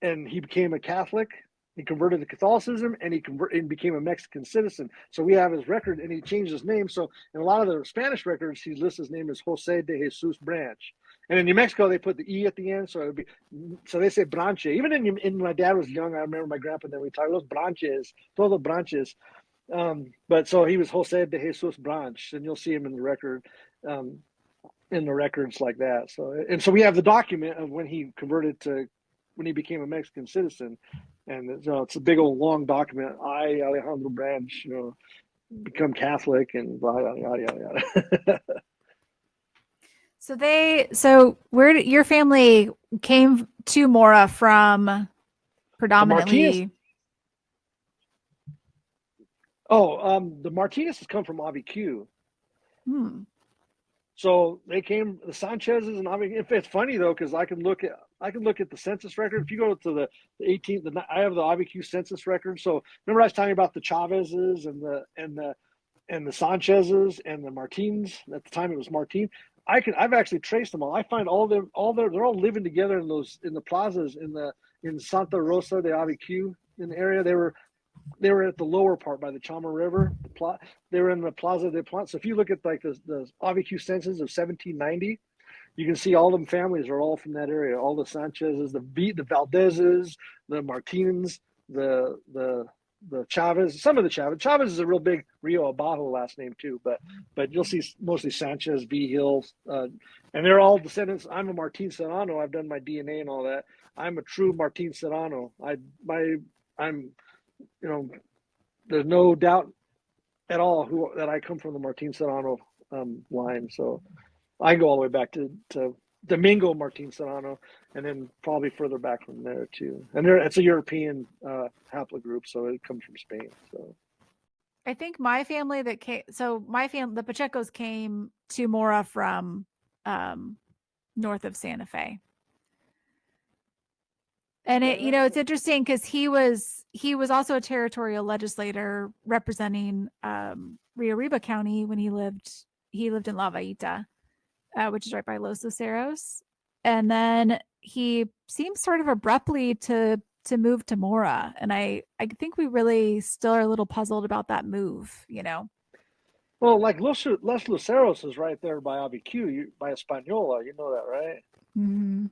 became a Catholic. He converted to Catholicism, and and became a Mexican citizen. So we have his record, and he changed his name. So in a lot of the Spanish records, he lists his name as Jose de Jesus Branch. And in New Mexico, they put the E at the end, so they say Branche. Even in my dad was young, I remember my grandpa then we talked those Branches, todos Branches. But so he was Jose de Jesus Branch, and you'll see him in the record, in the records like that. So we have the document of when he became a Mexican citizen, and it's a big old long document. I, Alejandro Branch, become Catholic, and yada yada yada. So where did your family came to Mora from predominantly? The Martinez's come from Abiquiu. So they came, the Sanchez's and Abiquiu. It's funny though, because I can look at the census record. If you go to the 18th, I have the Abiquiu census record. So remember I was telling you about the Chavez's and the Sanchez's and the Martins. At the time it was Martin. I've actually traced them all. I find they're all living together in the plazas in Santa Rosa de Abiquiu in the area. They were at the lower part by the Chama River. They were in the Plaza de Planta. So if you look at like the Abiquiu census of 1790, you can see all them families are all from that area. All the Sanchez's, the Valdez's, the Martins, the Chaves, some of the Chaves. Chaves is a real big Rio Abajo last name too, but you'll see mostly Sanchez, V. Hills, and they're all descendants. I'm a Martin Serrano. I've done my DNA and all that. I'm a true Martin Serrano. There's no doubt at all that I come from the Martin Serrano line. So I go all the way back to Domingo Martin Serrano, and then probably further back from there too. And it's a European haplogroup, so it comes from Spain. So I think my family the Pachecos came to Mora from north of Santa Fe. And it's interesting because he was also a territorial legislator representing Rio Arriba County when he lived in La Vallita, which is right by Los Luceros. And then he seems sort of abruptly to move to Mora. And I think we really still are a little puzzled about that move, Well, like Los Luceros is right there by Abiquiu, by Española. You know that, right? Mm-hmm.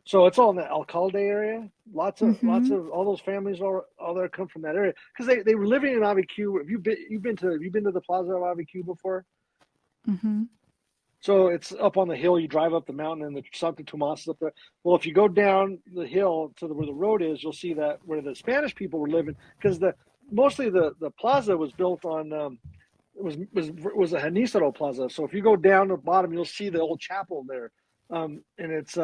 So it's all in the Alcalde area. Lots of all those families all there come from that area because they were living in Abiquiu. Have you been to the Plaza of Abiquiu before? Mm-hmm. So it's up on the hill. You drive up the mountain, and the Santo Tomas is up there. Well, if you go down the hill to where the road is, you'll see that where the Spanish people were living because mostly the plaza was built on was a Genízaro plaza. So if you go down to the bottom, you'll see the old chapel there. And it's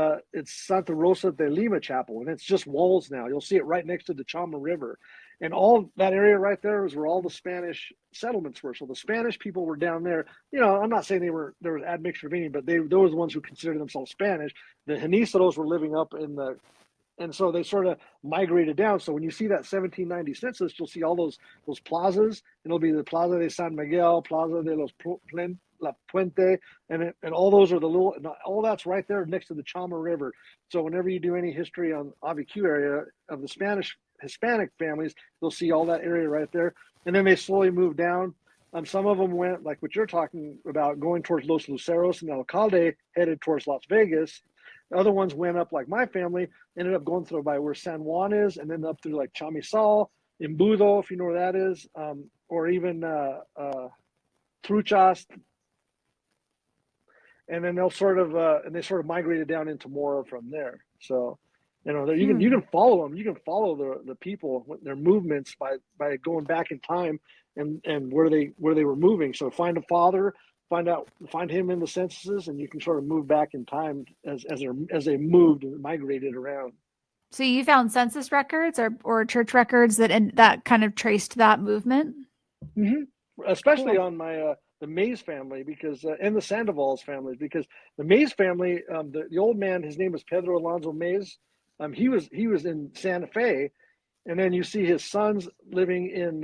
Santa Rosa de Lima Chapel, and it's just walls now. You'll see it right next to the Chama River, and all that area right there is where all the Spanish settlements were. So the Spanish people were down there. I'm not saying there was admixture of any, but they were the ones who considered themselves Spanish. The Genízaros were living up and so they sort of migrated down. So when you see that 1790 census, you'll see all those plazas, and it'll be the Plaza de San Miguel, Plaza de los La Puente, and all those are the little, and all that's right there next to the Chama River. So whenever you do any history on Abiquiu area of the Hispanic families, you'll see all that area right there. And then they slowly moved down. Some of them went, like what you're talking about, going towards Los Luceros, and the Alcalde headed towards Las Vegas. The other ones went up, like my family, ended up going through by where San Juan is, and then up through like Chamizal, Embudo, if you know where that is, or even Truchas. And then they'll sort of, and they sort of migrated down into Mora from there. So, you can follow them. You can follow the people, their movements by going back in time and where they were moving. So find a father, find him in the censuses, and you can sort of move back in time as they moved and migrated around. So you found census records or church records that kind of traced that movement? Mm-hmm. Especially Cool. on my the Maes family, because and the Sandoval's family, because the Maes family, the old man, his name was Pedro Alonso Maes. He was in Santa Fe, and then you see his sons living in.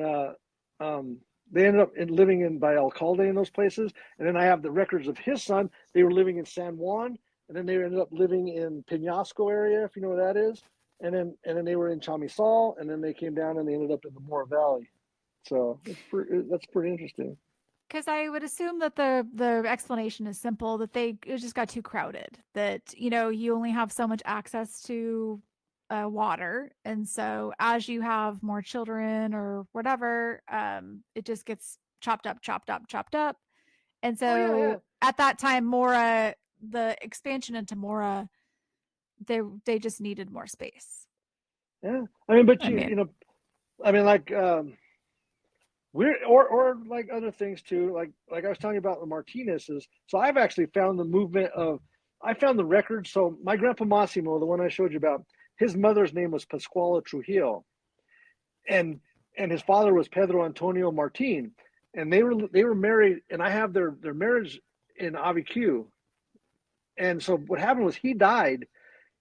They ended up living in by Alcalde in those places, and then I have the records of his son. They were living in San Juan, and then they ended up living in Penasco area, if you know where that is, and then they were in Chamizal, and then they came down and they ended up in the Mora Valley. So that's pretty interesting. Because I would assume that the explanation is simple, that it just got too crowded, that you only have so much access to water, and so as you have more children or whatever, it just gets chopped up, chopped up, chopped up. And Oh yeah, yeah. so at that time, Mora, the expansion into Mora, they just needed more space. Yeah. I mean, but I mean, like we're or like other things too. Like I was telling you about the Martinez's. So I've actually found the movement of. I found the record. So my grandpa Massimo, the one I showed you about, his mother's name was Pascuala Trujillo, and his father was Pedro Antonio Martin, and they were married. And I have their marriage in Abiquiu. And so what happened was he died,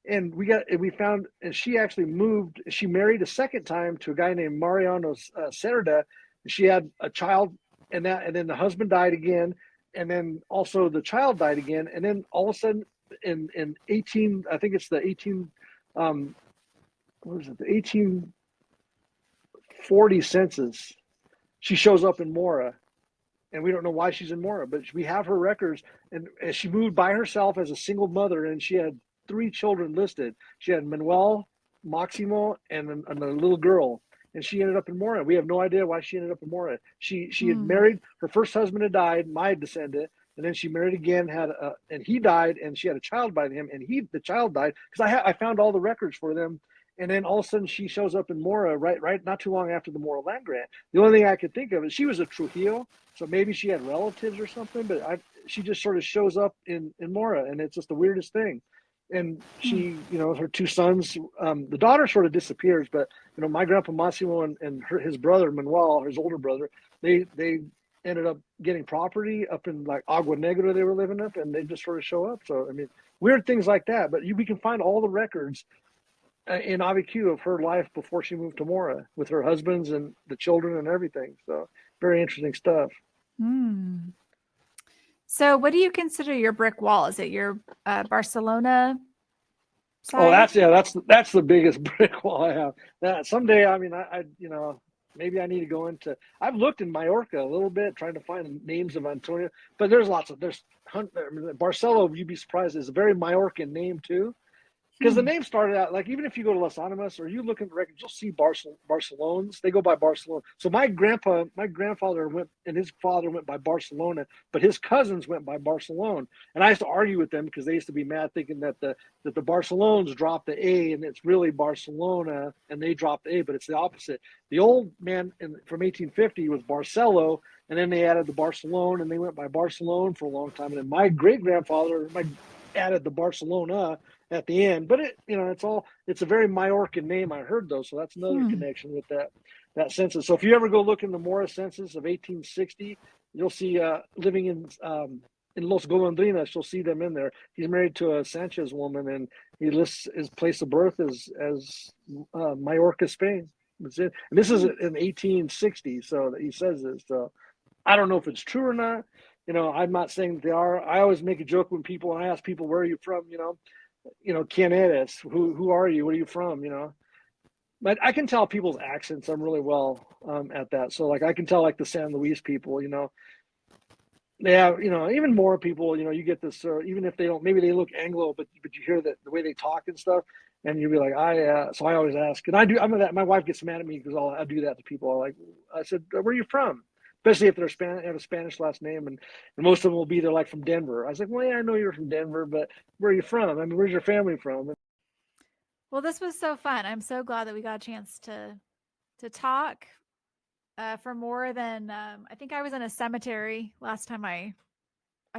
and we found, and she actually moved. She married a second time to a guy named Mariano Cerda. She had a child, and then the husband died again, and then also the child died again, and then all of a sudden in 18, I think it's the 18, what is it, the 1840 census, she shows up in Mora, and we don't know why she's in Mora, but we have her records, and she moved by herself as a single mother, and she had 3 children listed. She had Manuel, Maximo, and a little girl, and she ended up in Mora. We have no idea why she ended up in Mora. She had married, her first husband had died, my descendant, and then she married again, and he died, and she had a child by him, and the child died, because I found all the records for them. And then all of a sudden she shows up in Mora, right, not too long after the Mora land grant. The only thing I could think of is she was a Trujillo, so maybe she had relatives or something, but she just sort of shows up in Mora, and it's just the weirdest thing. And she, her 2 sons, the daughter sort of disappears, but my grandpa Massimo and his brother Manuel, his older brother, they ended up getting property up in like Agua Negra. They were living up, and they just sort of show up. So I mean, weird things like that. But we can find all the records in Abiquiu of her life before she moved to Mora with her husbands and the children and everything. So very interesting stuff. So what do you consider your brick wall? Is it your Barcelona side? Oh, that's the biggest brick wall I have. That someday, I mean, I maybe I need to go into. I've looked in Mallorca a little bit, trying to find names of Antonio, but there's Barcelo. You'd be surprised, is a very Mallorcan name too. Because the name started out, like, even if you go to Las Animas or you look at the records, you'll see Barcelones. They go by Barcelona. So my grandfather went, and his father went by Barcelona, but his cousins went by Barcelona. And I used to argue with them because they used to be mad, thinking that the Barcelones dropped the A and it's really Barcelona, and they dropped the A, but it's the opposite. The old man from 1850 was Barcelo, and then they added the Barcelona, and they went by Barcelona for a long time. And then my great grandfather added the Barcelona at the end, but it's a very Mallorcan name. I heard though, so that's another connection with that census. So if you ever go look in the Mora census of 1860, you'll see living in Los Golondrinas, you'll see them in there. He's married to a Sanchez woman, and he lists his place of birth as Mallorca, Spain. And this is in 1860, so that he says this. So I don't know if it's true or not. I'm not saying that they are. I always make a joke when I ask people, where are you from? ¿Quién eres? Who are you? Where are you from? But I can tell people's accents. I'm really well at that. So like I can tell like the San Luis people, they have, even more people, you get this, even if they don't, maybe they look Anglo, but you hear that the way they talk and stuff, and you'll be like, so I always ask, and my wife gets mad at me because I do that to people. I said, where are you from? Especially if they're have a Spanish last name, and most of them will be, they're like from Denver. I was like, well, yeah, I know you're from Denver, but where are you from? I mean, where's your family from? Well, this was so fun. I'm so glad that we got a chance to talk for more than I think I was in a cemetery last time I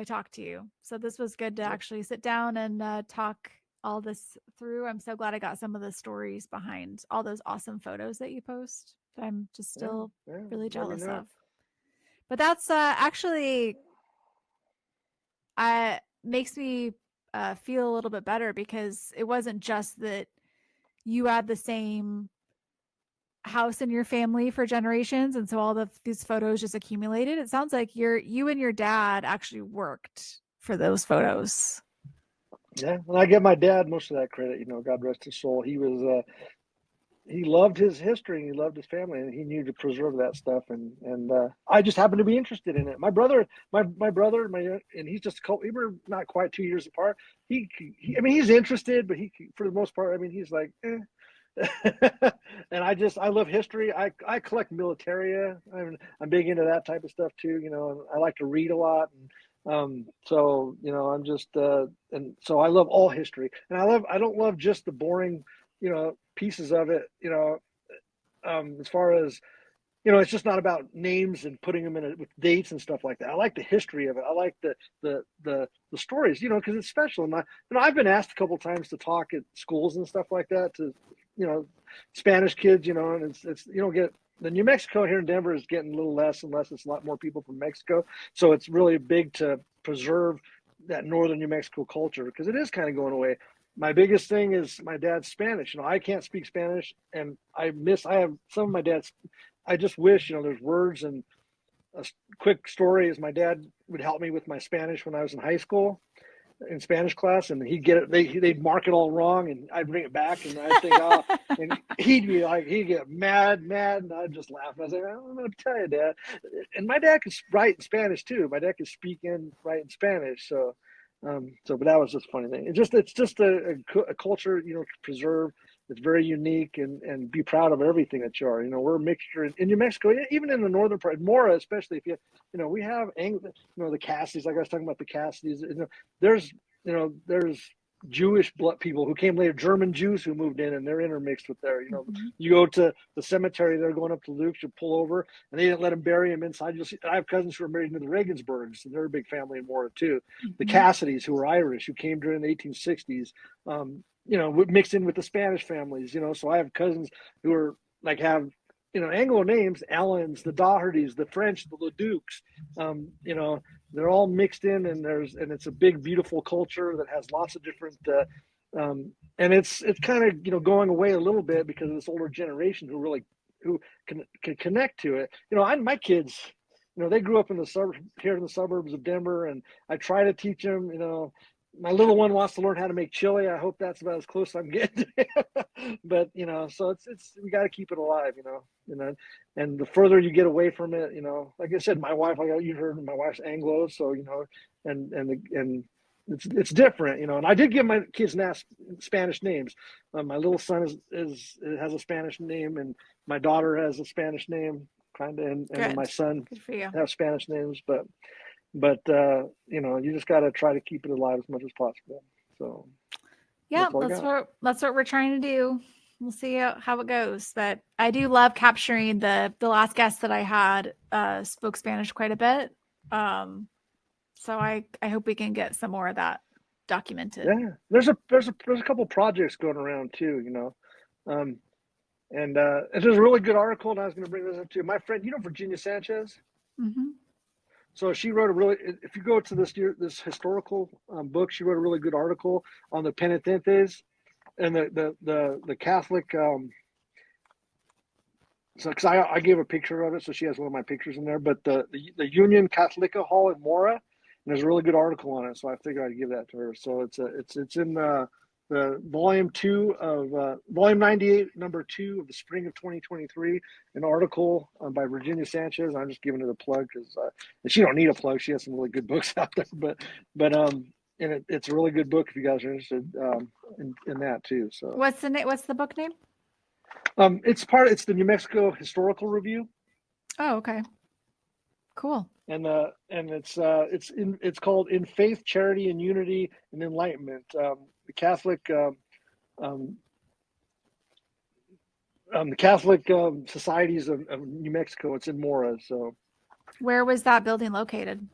talked to you. So this was good to actually sit down and talk all this through. I'm so glad I got some of the stories behind all those awesome photos that you post that I'm just still really jealous of. But that's actually makes me feel a little bit better, because it wasn't just that you had the same house in your family for generations, and so all these photos just accumulated. It sounds like you and your dad actually worked for those photos. Yeah, and I give my dad most of that credit. God rest his soul. He loved his history and he loved his family, and he knew to preserve that stuff. And I just happened to be interested in it. My brother, and he's just we were not quite 2 years apart. I mean, he's interested, but for the most part, I mean, he's like, eh. And I love history. I collect militaria. I'm big into that type of stuff too. I like to read a lot, and so I'm just and so I love all history, and I don't love just the boring pieces of it. As far as it's just not about names and putting them with dates and stuff like that. I like the history of it. I like the stories, because it's special. And I've been asked a couple of times to talk at schools and stuff like that to, Spanish kids, and it's get the New Mexico here in Denver is getting a little less and less. It's a lot more people from Mexico, so it's really big to preserve that northern New Mexico culture, because it is kind of going away. My biggest thing is my dad's Spanish. I can't speak Spanish, and I have some of my dad's. I just wish, there's words. And a quick story is my dad would help me with my Spanish when I was in high school in Spanish class, and he'd get it. They'd mark it all wrong, and I'd bring it back, and I'd think, oh, and he'd get mad, and I'd just laugh. I was like, I'm going to tell you, Dad. And my dad could write in Spanish too. My dad could speak and write in Spanish. So, but that was just a funny thing. It's just a culture, to preserve. It's very unique, and be proud of everything that you are. We're a mixture in New Mexico, even in the northern part, Mora, especially. If we have the Cassidys, like I was talking about the Cassidys. There's Jewish blood people who came later, German Jews who moved in, and they're intermixed with there. You go to the cemetery, they're going up to Luke's, you pull over, and they didn't let them bury him inside. I have cousins who are married into the Regensburgs, and they're a big family in Mora too. The Cassidys, who were Irish, who came during the 1860s. Mixed in with the Spanish families, so I have cousins who are have, Anglo names, Allens, the Dohertys, the French, the Ledukes, they're all mixed in, and it's a big, beautiful culture that has lots of different, and it's kind of, going away a little bit because of this older generation who can connect to it. My kids, they grew up in the suburbs of Denver, and I try to teach them, my little one wants to learn how to make chili. I hope that's about as close as I'm getting. But so it's we got to keep it alive, and the further you get away from it, like I said, my wife, you heard, my wife's Anglo, so and it's different, and I did give my kids Spanish names. My little son has a Spanish name, and my daughter has a Spanish name, kind of, and my son have Spanish names, but you just got to try to keep it alive as much as possible. So yeah, that's what we're trying to do. We'll see how it goes. But I do love capturing the last guest that I had spoke Spanish quite a bit. So I hope we can get some more of that documented. Yeah, there's a couple projects going around too, and there's a really good article, and I was going to bring this up too. My friend, Virginia Sanchez. Mm-hmm. So she wrote if you go to this historical book, she wrote a really good article on the penitentes and the Catholic So, because I gave a picture of it, so she has one of my pictures in there. But the Union Catholica Hall in Mora, and there's a really good article on it. So I figured I'd give that to her. So it's in the volume 98, number 2 of the spring of 2023, an article by Virginia Sanchez. I'm just giving it a plug because she don't need a plug. She has some really good books out there. But and it's a really good book if you guys are interested in that too. So What's the book name? it's the New Mexico Historical Review. Oh, okay. Cool. And it's called In Faith, Charity, and Unity and Enlightenment. The Catholic societies of New Mexico. It's in Mora, so Where was that building located?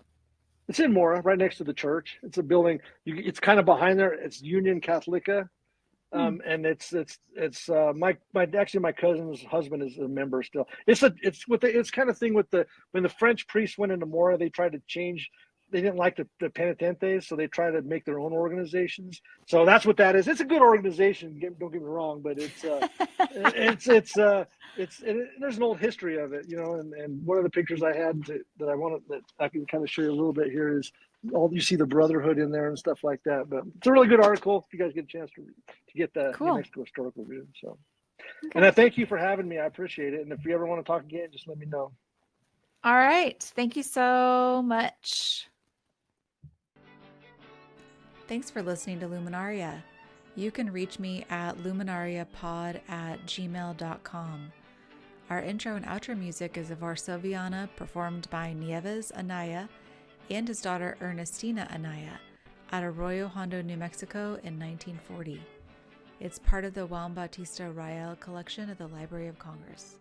it's in Mora, right next to the church. It's a building. It's kind of behind there. It's Union Catholica. And it's my cousin's husband is a member still. It's kind of thing with when the French priests went into Mora, they tried to change. They didn't like the penitentes, so they tried to make their own organizations. So that's what that is. It's a good organization. Don't get me wrong, but there's an old history of it, And one of the pictures I had that I can kind of show you a little bit here is you see the brotherhood in there and stuff like that. But it's a really good article if you guys get a chance to get the Cool. New Mexico Historical Review. So, Okay. And I thank you for having me. I appreciate it. And if you ever want to talk again, just let me know. All right. Thank you so much. Thanks for listening to Luminaria. You can reach me at luminariapod@gmail.com. Our intro and outro music is of Varsoviana, performed by Nieves Anaya and his daughter Ernestina Anaya at Arroyo Hondo, New Mexico in 1940. It's part of the Juan Bautista Rael collection at the Library of Congress.